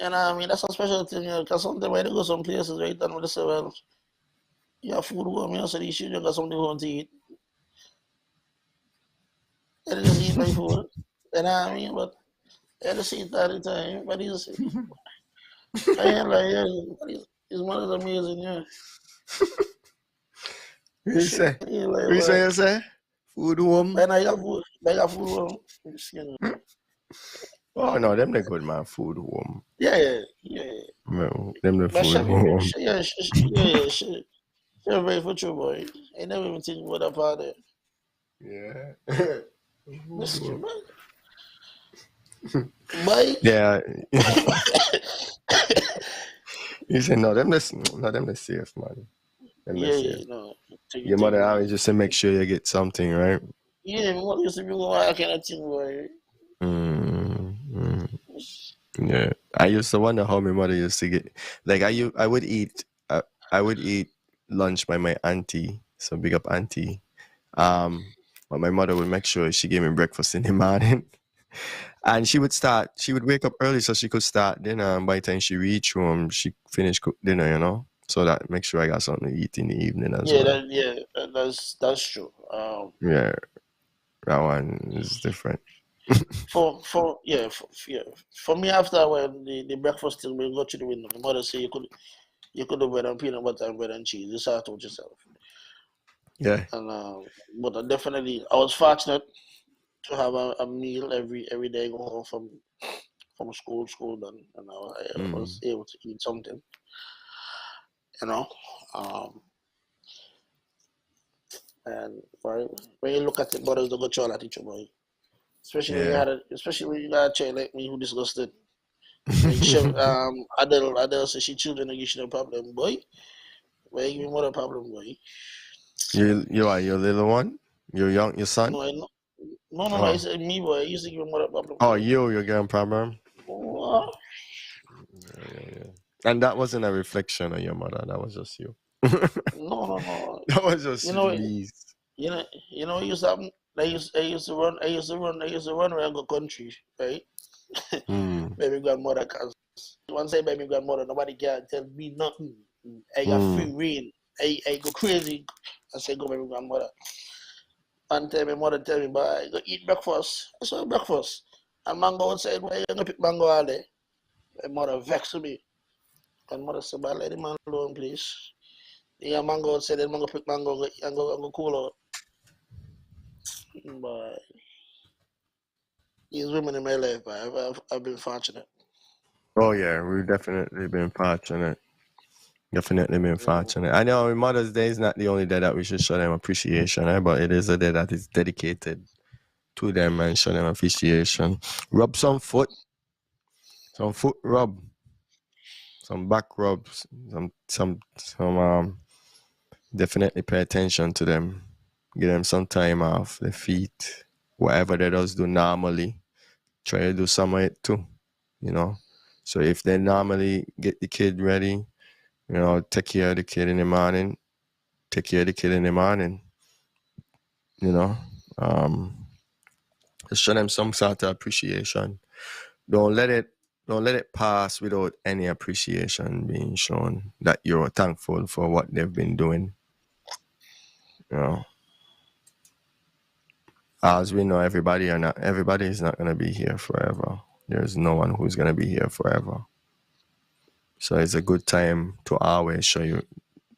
And I mean that's a special thing, because sometimes when I go some places right and they say, well, you have food home, so these children got something home to eat. And they just eat my food. And I mean, but I just eat all the time. But I ain't like, yeah, but his mother's amazing, yeah. What you Shit, say? yeah, like, What you say? well, You say? Food home? and I got food home. Oh no, them the good man. Food home. Yeah, yeah, yeah. No, them the But food home. yeah, yeah, you're very for true, boy. I never even think about that part there. Yeah. Food This home. boy. Yeah. You say no, them the safe man. Them the Yeah, safe. yeah, no. Take Your take mother it always easy. just to make sure you get something, right? Yeah, what used to be going, I cannot think, boy. Mm, yeah. I used to wonder how my mother used to get like I would eat lunch by my auntie. So big up auntie. But my mother would make sure she gave me breakfast in the morning. And she would wake up early so she could start dinner. And by the time she reached home, she finished cook dinner, you know? So that make sure I got something to eat in the evening as Yeah, well. that's true. Yeah, that one is different. For me after when the breakfast thing we go to the window, my mother say you could have bread and peanut butter and bread and cheese. You start with yourself. Yeah. And but I was fortunate to have a meal every day go home from school done, and I Mm. was able to eat something, you know. Um, and when you look at it, brothers don't go through all that each boy. Especially when you got a child like me who disgusted. Like Adele says she children and you should no problem, boy. Where you more a problem, boy? you are your little one? Your son? No, I know. No. I Oh. said me, boy. You think you more a problem, Oh, boy? you're getting problem? What? Yeah. And that wasn't a reflection of your mother, that was just you. No. That was just You know, me. it used to happen. I used to run around the country, right? Mm. Baby grandmother, cause once I baby grandmother, nobody can tell me nothing. I got free Mm. reign. I go crazy. I say go baby grandmother. And tell my mother tell me, but I go eat breakfast. I saw breakfast. And mango outside, why you gonna pick mango all day? My mother vex with me. And mother said, but let the man alone, please. Yeah, mango outside, then mango pick mango and go cool out. But these women in my life, I've been fortunate. Oh yeah, we've definitely been fortunate. Definitely been Mm. fortunate. I know Mother's Day is not the only day that we should show them appreciation, but it is a day that is dedicated to them and show them appreciation. Rub some foot rub, some back rubs, some definitely pay attention to them. Give them some time off their feet. Whatever they does do normally, try to do some of it too. So if they normally get the kid ready, take care of the kid in the morning, take care of the kid in the morning. Just show them some sort of appreciation. Don't let it pass without any appreciation being shown that you're thankful for what they've been doing. As we know, everybody is not going to be here forever. There's no one who's going to be here forever. So it's a good time to always show you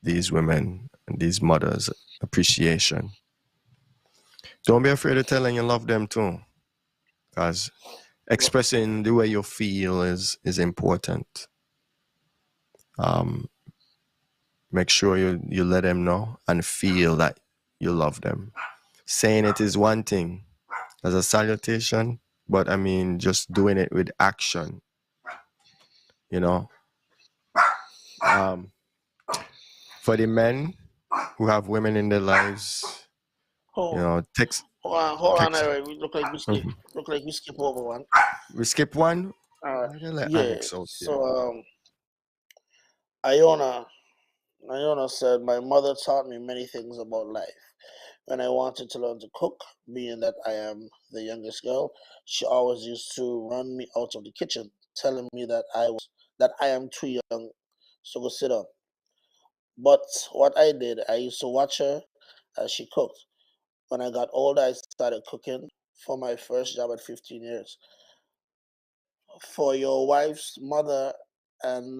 these women and these mothers appreciation. Don't be afraid of telling you love them too, because expressing the way you feel is important. Make sure you let them know and feel that you love them. Saying it is one thing as a salutation, but I mean just doing it with action. For the men who have women in their lives, text. Hold on, Eric. We look like we skip over one. We skip one. Yeah. So Iona said, my mother taught me many things about life. When I wanted to learn to cook, being that I am the youngest girl, she always used to run me out of the kitchen, telling me that I am too young, so go sit down. But what I did, I used to watch her as she cooked. When I got older, I started cooking for my first job at 15 years. For your wife's mother and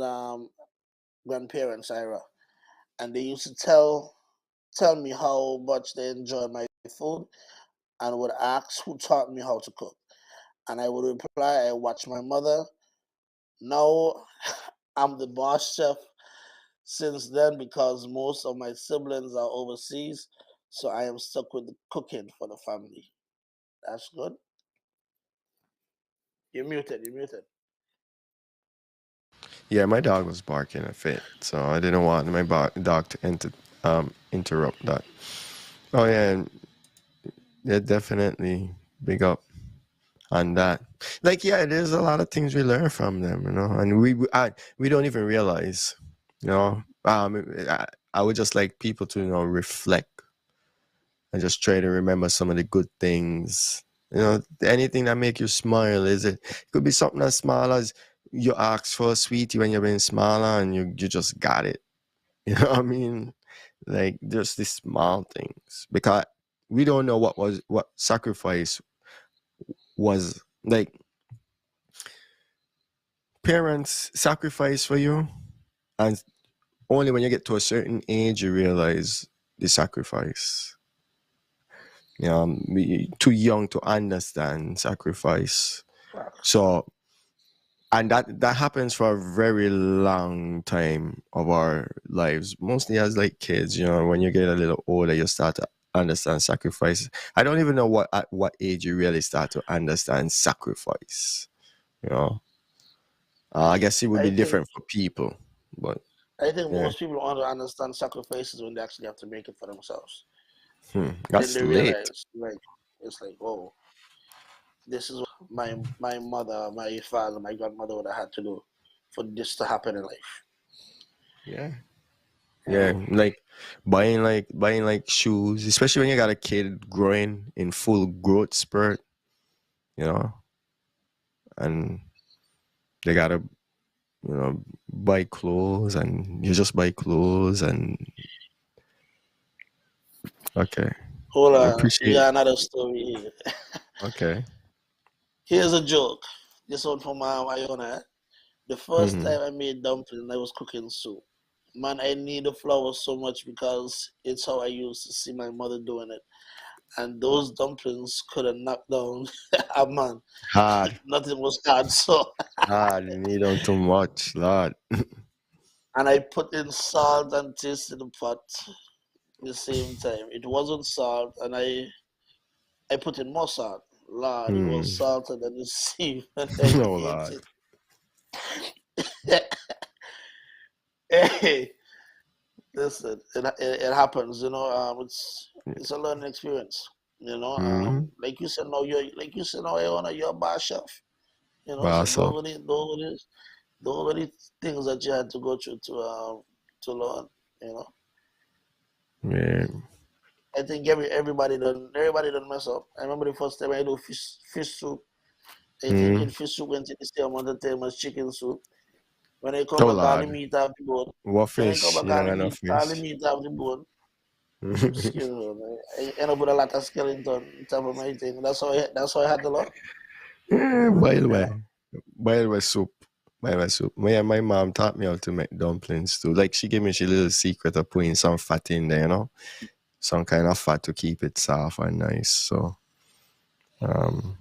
grandparents, Ira, and they used to tell me how much they enjoy my food and would ask who taught me how to cook. And I would reply, I watch my mother. Now I'm the boss chef since then because most of my siblings are overseas, so I am stuck with the cooking for the family. That's good. You're muted. Yeah, my dog was barking a fit, so I didn't want my dog to interrupt that. Oh yeah, definitely big up on that. Like, yeah, there's a lot of things we learn from them, and we don't even realize, I would just like people to reflect and just try to remember some of the good things. Anything that make you smile. It could be something as small as you ask for a sweetie when you're being smaller and you just got it. You know what I mean? Like, just these small things, because we don't know what sacrifice was like. Parents sacrifice for you, and only when you get to a certain age you realize the sacrifice. Too young to understand sacrifice. So, and that happens for a very long time of our lives, mostly as like kids. When you get a little older, you start to understand sacrifice. I don't even know at what age you really start to understand sacrifice. You know, I guess it would be I think different for people, but yeah, most people want to understand sacrifices when they actually have to make it for themselves. Then that's they late. realize, like, it's like, oh, this is what my mother, my father, my grandmother would have had to do for this to happen in life. Yeah. You Yeah, know? like buying like shoes, especially when you got a kid growing in full growth spurt, you know, and they gotta, buy clothes, and you just buy clothes, and okay, Hold I on, we appreciate. got another story here. Okay. Here's a joke. This one from Iona. The first Mm-hmm. time I made dumpling, I was cooking soup. Man, I need the flour so much because it's how I used to see my mother doing it. And those dumplings could have knocked down a man. Hard, Nothing was hard, so hard. You need on too much, Lord. and I put in salt and taste in the pot at the same time. It wasn't salt, and I put in more salt. Lord, it was Hmm. salted and it seemed when I Oh ate Lord. it. Hey, listen, it happens, it's a learning experience, Hmm. like you said, now you're a bar chef, so Boss up. those are the things that you had to go through to learn, you know. Yeah. I think everybody done mess up. I remember the first time I do fish soup. I Hmm. thinking fish soup went in the same amount of time as chicken soup. When I come Oh back, all the Lord. meat off the bone. What When I come fish? back, You don't got no all the fish. meat off the bone. Excuse me, I end up with a lot of skeleton on top of my thing. That's how I had to learn. By the Yeah. way, soup. By the way, soup. My mom taught me how to make dumplings too. Like she gave me she little secret of putting some fat in there, some kind of fat to keep it soft and nice. So, um,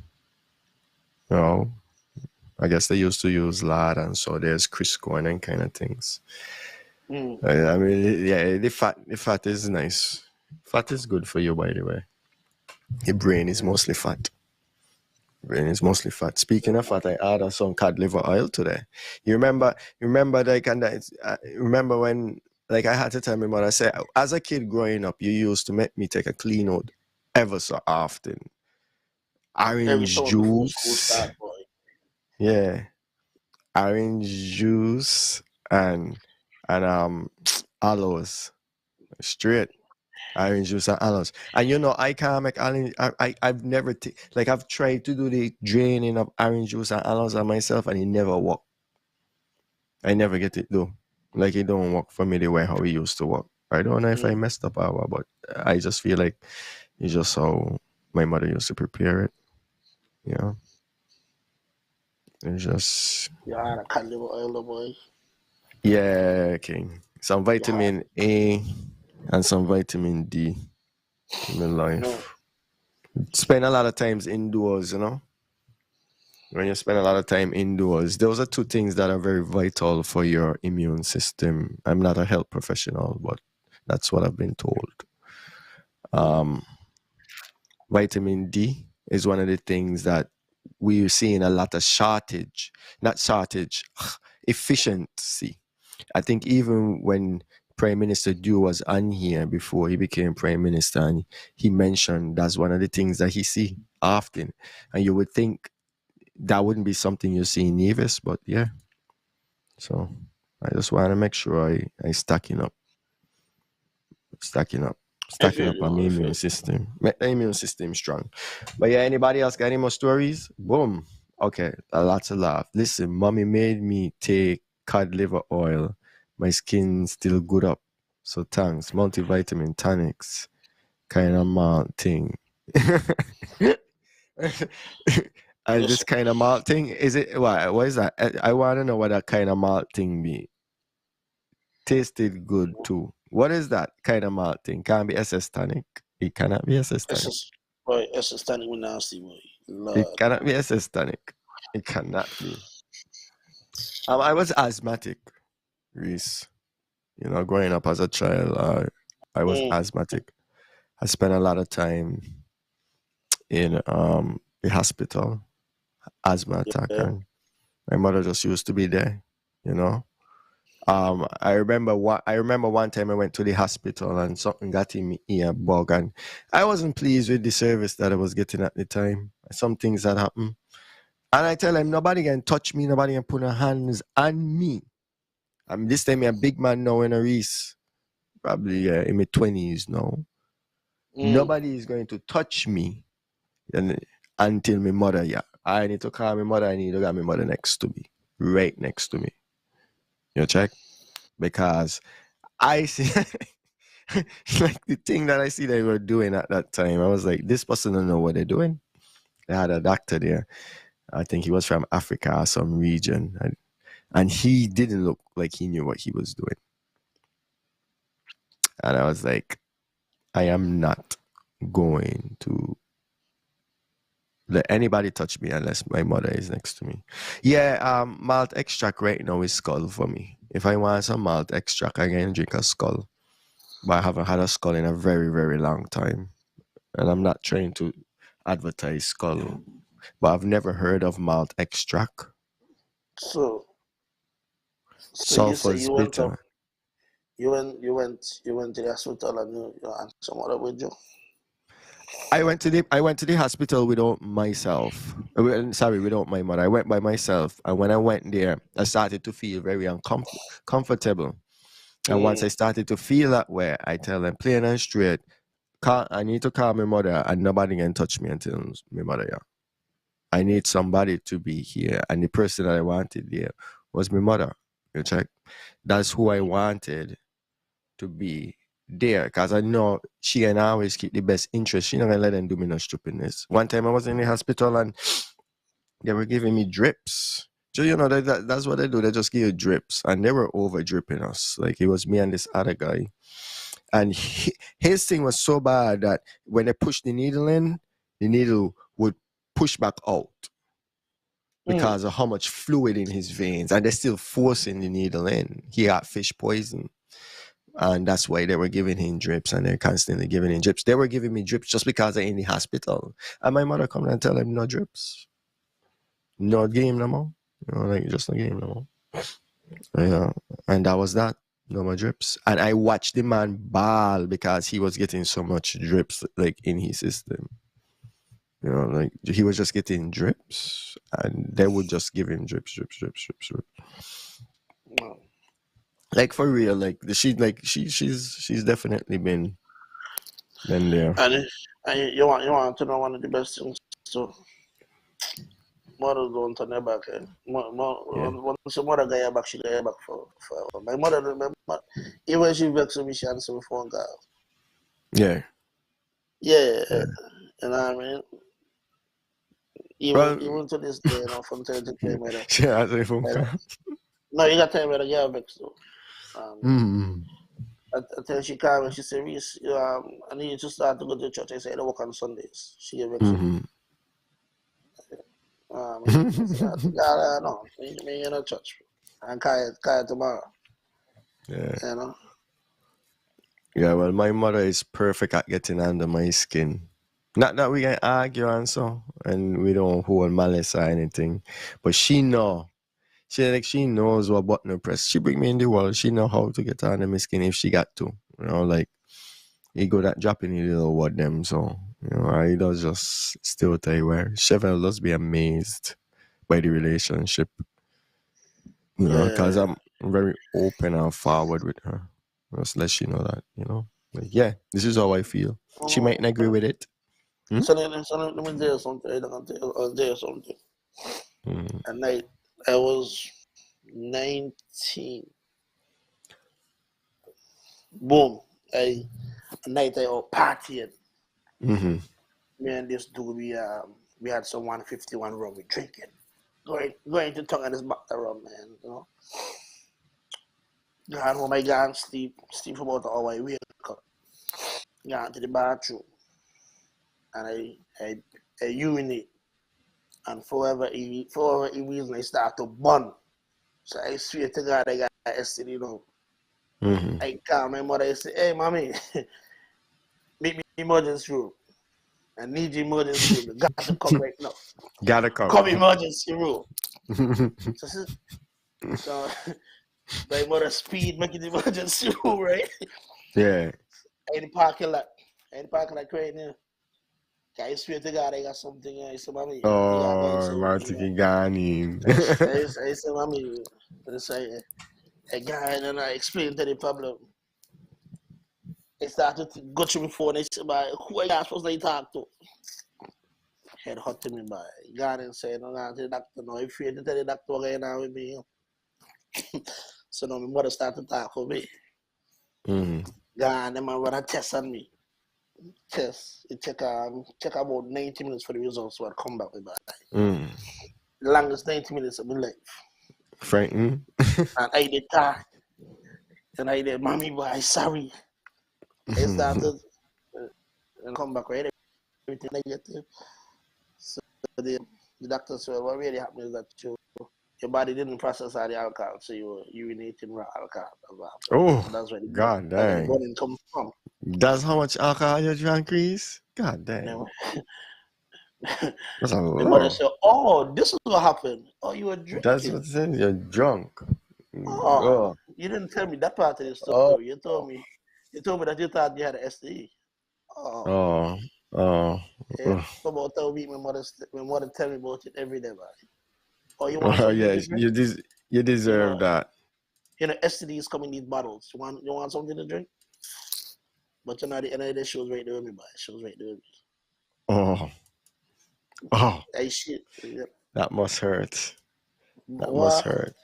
you know, I guess they used to use lard, and so there's Crisco and then kind of things. Mm. I mean, yeah, the fat is nice. Fat is good for you, by the way. Your brain is Mm. mostly fat. Brain is mostly fat. Speaking of fat, I added some cod liver oil today. You remember, like, and remember when, like, I had to tell my mother, I said, as a kid growing up, you used to make me take a clean out ever so often. Every Orange time before school juice, start, boy. yeah, orange juice and aloes, straight. Orange juice and aloes. And I can't make orange. I've never like I've tried to do the draining of orange juice and aloes on myself, and it never work. I never get it though. Like it don't work for me the way how it used to work. I don't know if I Mm. messed up or what, but I just feel like it's just how my mother used to prepare it. Yeah, it's just You had a cat liver oil, boy. yeah, King. Some You had. vitamin A and some vitamin D in my Mm. life. Spend a lot of times indoors, when you spend a lot of time indoors, those are two things that are very vital for your immune system. I'm not a health professional, but that's what I've been told. Mm. Um, Vitamin D is one of the things that we're seeing a lot of shortage, not shortage, efficiency. I think even when Prime Minister Dew was on here before he became Prime Minister, and he mentioned that's one of the things that he see often. And you would think that wouldn't be something you see in Nevis, but yeah. So I just want to make sure I stacking up, I stacking feel up you. on my I feel immune system. Make the immune system strong. But yeah, anybody else got any more stories? Boom. Okay, a lot to laugh. Listen, mommy made me take cod liver oil. My skin still good up. So thanks. Multivitamin tonics. Kind of malt thing. And you. this kind of malt thing, is it what is that? I want to know what that kind of malt thing be. Tasted good too. What is that kind of malt thing? Can't be SS tonic. It cannot be SS It's tonic. just, boy, it's just standing with nasty, boy. It Lord. cannot be SS tonic. It cannot be. I was asthmatic, Reese. Growing up as a child, I was Mm. asthmatic. I spent a lot of time in the hospital, asthma attack, Yeah. and my mother just used to be there, you know. I remember one time I went to the hospital and something got in me ear bug, and I wasn't pleased with the service that I was getting at the time. Some things that happened. And I tell him nobody can touch me, nobody can put their hands on me. This time I'm a big man now in a race. Probably in my 20s now. Nobody is going to touch me until my mother, yeah. I need to call my mother, I need to get my mother next to me. Right next to me. You check? Because I see like the thing that I see they were doing at that time, I was like, this person don't know what they're doing. They had a doctor there. I think he was from Africa or some region. And he didn't look like he knew what he was doing. And I was like, I am not going to let anybody touch me unless my mother is next to me. Yeah, malt extract right now is Skull for me. If I want some malt extract, I can drink a Skull. But I haven't had a Skull in a very, very long time. And I'm not trying to advertise Skull, but I've never heard of malt extract. So Sulfur's you went bitter. you went to the hospital and you and some other with you. I went to the hospital without myself. Without my mother. I went by myself, and when I went there, I started to feel very uncomfortable. And once I started to feel that way, I tell them plain and straight, I need to call my mother, and nobody can touch me until my mother. Yeah, I need somebody to be here, and the person that I wanted there was my mother. You check. That's who I wanted to be there, because I know she and I always keep the best interest. She not gonna let them do me no stupidness. One time I was in the hospital and they were giving me drips. So you know that's what they do. They just give you drips, and they were over dripping us. Like it was me and this other guy, and his thing was so bad that when they pushed the needle in, the needle would push back out because of how much fluid in his veins, and they're still forcing the needle in. He had fish poison. And that's why they were giving him drips, and they're constantly giving him drips. They were giving me drips just because they're in the hospital. And my mother come and tell him no drips. No game no more. You know, like just no game no more. Yeah. And that was that. No more drips. And I watched the man bawl because he was getting so much drips like in his system. You know, like he was just getting drips, and they would just give him drips. Wow. Like for real, like she's definitely been there. And you want to know one of the best things too. Mother don't turn her back. Once your mother got your back, she got your back for my mother. Even when she vexed me, she answered my phone call. Yeah. Yeah. You know what I mean? Even to this day, you know, from time to time, she answered my phone call. No, you got time where I get vexed though. Until she called me, she said, Reese, I need you to start to go to church. I said, I don't work on Sundays. She gave vexed me. No, me in a church. And call tomorrow. Yeah. You know? Yeah, well, my mother is perfect at getting under my skin. Not that we can argue and so, and we don't hold malice or anything, but she knows what button to press. She bring me in the world. She know how to get under my skin if she got to. You know, like he go that dropping the little word them. So you know, I does just still tell you where Chevelle does be amazed by the relationship. You know, because I'm very open and forward with her. Just let she know that, you know. Like, yeah, this is how I feel. She might not agree with it. So let me tell you something. I'll tell you something. And I was 19. Boom. A night I was partying. Me and this dude, we had some 151 rum we drinking. Going to tongue and this back the rum, man, you know. Gone home, I gone sleep for about an hour, I wake up. Gone to the bathroom. And I urinate. And for whatever reason, I start to burn. So I swear to God, I got STD, you know. I call my mother, I say, hey, mommy, meet me emergency room. I need you emergency room. You got to come right now. Gotta come. Come emergency room. So my mother speed making the emergency room, right? Yeah. In the parking lot. Right now. I swear to God, I got something. I said, mommy, Oh, Martin Gani. I said, mommy, a guy, and I explained to the problem. I started to go through my phone. I said, who are you supposed to talk to? Head hot to me, by God, and said, no, to the doctor. No, if you tell the doctor what's going on with me. So now my mother started to talk for me. God, and my brother test on me. It took about 90 minutes for the results to come back with that. The longest 90 minutes of my life. Frightened. And I did talk. And I did, mommy, boy, sorry. I started and come back right, everything negative. So the doctor said, what really happened is that your body didn't process all the alcohol, so you were urinating raw alcohol. Oh, so that's where the God dang. burning comes from. That's how much alcohol you drank, Chris? God dang. That's a lot. The mother said, oh, this is what happened. Oh, you were drinking. That's what it says. You're drunk. Oh, you didn't tell me that part of the story. Oh. You told me that you thought you had an STD. Oh. Yeah, for about 3 weeks, my mother tell me about it every day, man. Oh, you want Oh, something yes, to drink? you deserve that. STDs come in these bottles. You want something to drink? But at the end of the day, she was right there with me, boy. She was right there with me. Oh. Hey, shit. Yeah. That must hurt. Must hurt.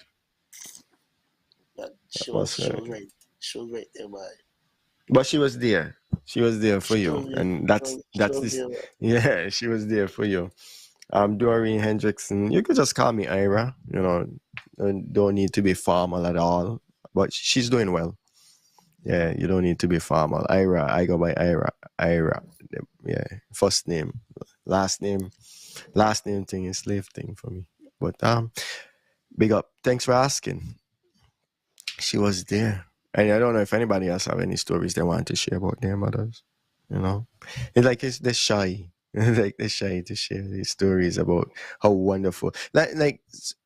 But she was right. She was right there, boy. But she was there. She was there for you, and that's this. Yeah, she was there for you. Doreen Hendrickson. You could just call me Ira. You know, don't need to be formal at all. But she's doing well. Yeah, you don't need to be formal. Ira. I go by Ira. Yeah, first name, last name thing is slave thing for me. But big up. Thanks for asking. She was there. And I don't know if anybody else have any stories they want to share about their mothers. You know, they're shy. Like they're shy to share these stories about how wonderful. Like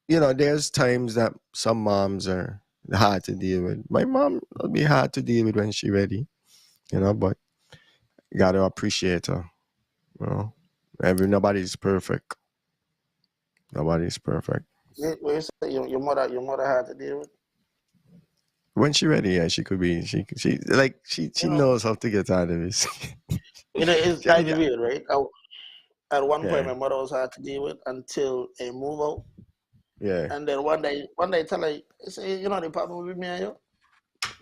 you know, there's times that some moms are hard to deal with. My mom will be hard to deal with when she's ready. You know, but you gotta appreciate her. You know, nobody's perfect. Nobody's perfect. Your mother had to deal with. When she ready, yeah, she could be. She knows how to get out of it. It's kind of weird, right? At one point, my mother was hard to deal with until I move out. Yeah. And then one day, I tell her, I say, the problem with me and you.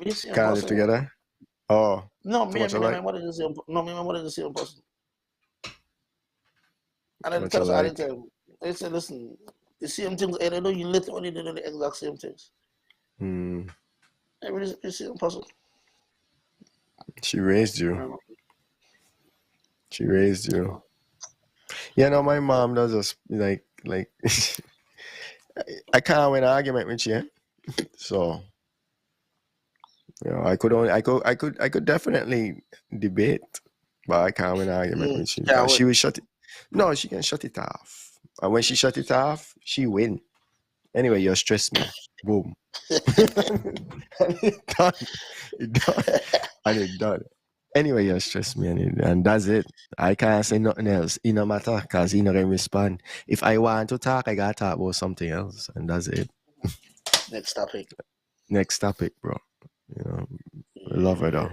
We see can't live together. Oh. No, me and my mother is the same. No, me and my mother is the same person. And I tell her all the time. I say, listen, the same things. I don't know you literally do the exact same things. Everybody's the same person. She raised you. She raised you. Yeah, no, my mom does us like I can't win an argument with you. So I could definitely debate, but I can't win an argument with you. She will shut it. No, she can shut it off. And when she shut it off, she win. Anyway, you stress me. Boom. And it done. Anyway, you stress me and that's it. I can't say nothing else. It no matter because he not gonna respond. If I want to talk, I gotta talk about something else, and that's it. Next topic, bro. You know, love her though.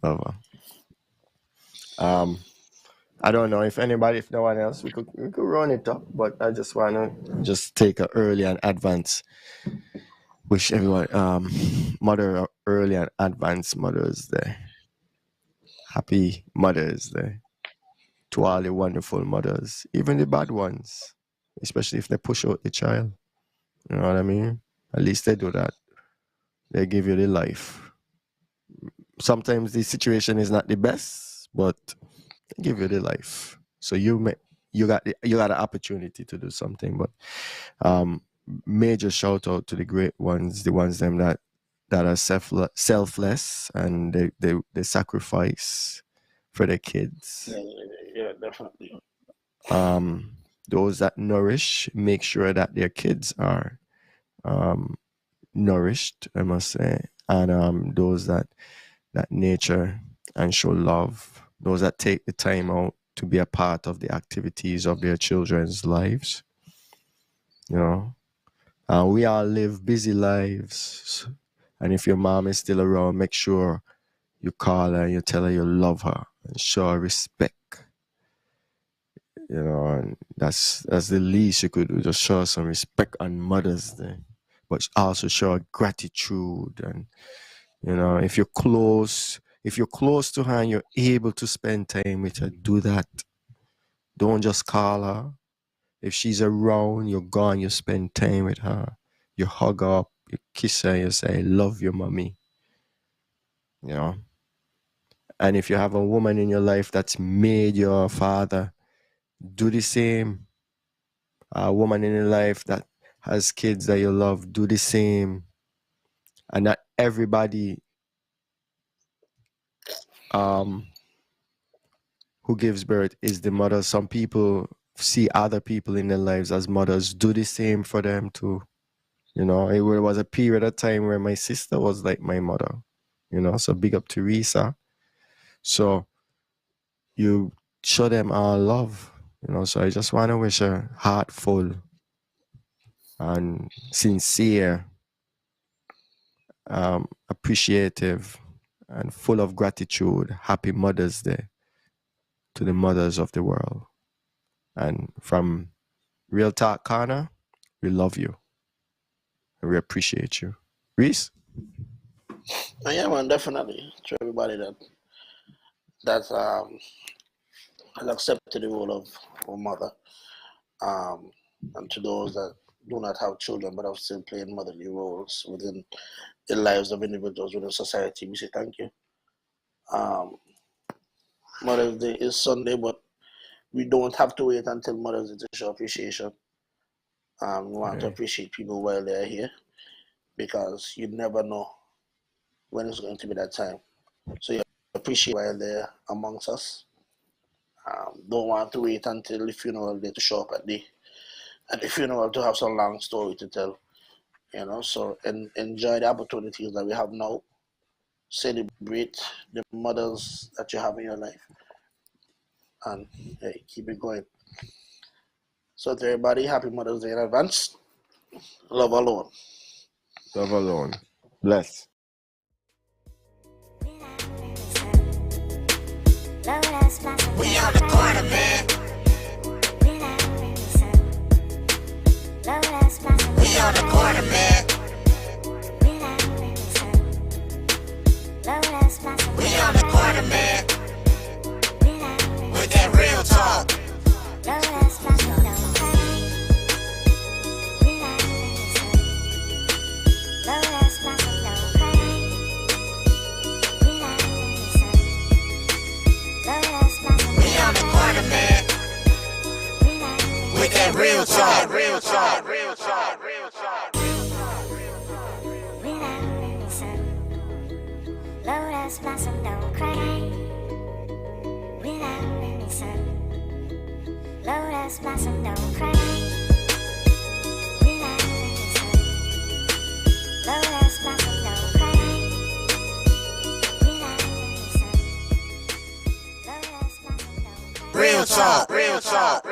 Love her. I don't know if no one else, we could run it up, but I just wanna take a early and advance. Wish everyone early and advanced Mother's Day. Happy Mother's Day to all the wonderful mothers, even the bad ones, especially if they push out the child. You know what I mean? At least they do that. They give you the life. Sometimes the situation is not the best, but they give you the life. So you got an opportunity to do something. But major shout out to the great ones, the ones that are selfless and they sacrifice for their kids. Yeah, definitely. Those that nourish, make sure that their kids are nourished, I must say. And those that nurture and show love, those that take the time out to be a part of the activities of their children's lives. We all live busy lives. And if your mom is still around, make sure you call her and you tell her you love her and show her respect. And that's the least you could do. Just show her some respect on Mother's Day. But also show her gratitude. And, if you're close to her and you're able to spend time with her, do that. Don't just call her. If she's around, you're gone, you spend time with her. You hug her up, you kiss her, you say, I love you, mommy. And if you have a woman in your life that's made your father, do the same. A woman in your life that has kids that you love, do the same. And not everybody who gives birth is the mother. Some people see other people in their lives as mothers. Do the same for them too. It was a period of time where my sister was like my mother. So big up Teresa. So you show them our love. So I just want to wish her heartful and sincere, appreciative, and full of gratitude. Happy Mother's Day to the mothers of the world. And from Real Talk Corner, we love you. And we appreciate you. Reese? Yeah, man, definitely. To everybody that has accepted the role of a mother. And to those that do not have children but are still playing motherly roles within the lives of individuals within society, we say thank you. Mother's Day is Sunday, but we don't have to wait until Mother's Day to show appreciation. We want to appreciate people while they're here, because you never know when it's going to be that time. So you appreciate while they're amongst us. Don't want to wait until the funeral day to show up at the funeral to have some long story to tell. So enjoy the opportunities that we have now. Celebrate the mothers that you have in your life, and keep it going. So to everybody, happy Mother's Day in advance. Love alone. Love alone. Bless. We on the corner, man. We on the corner, man. We on the corner, man. With that real talk. We on the corner, man. With that real talk, real talk, real talk, real talk. Lotus blossom, don't cry. Without any sun. Lotus blossom, don't cry. Without any sun. Lotus blossom, don't cry. Without any sun. Lotus blossom, don't cry. Real talk, real talk.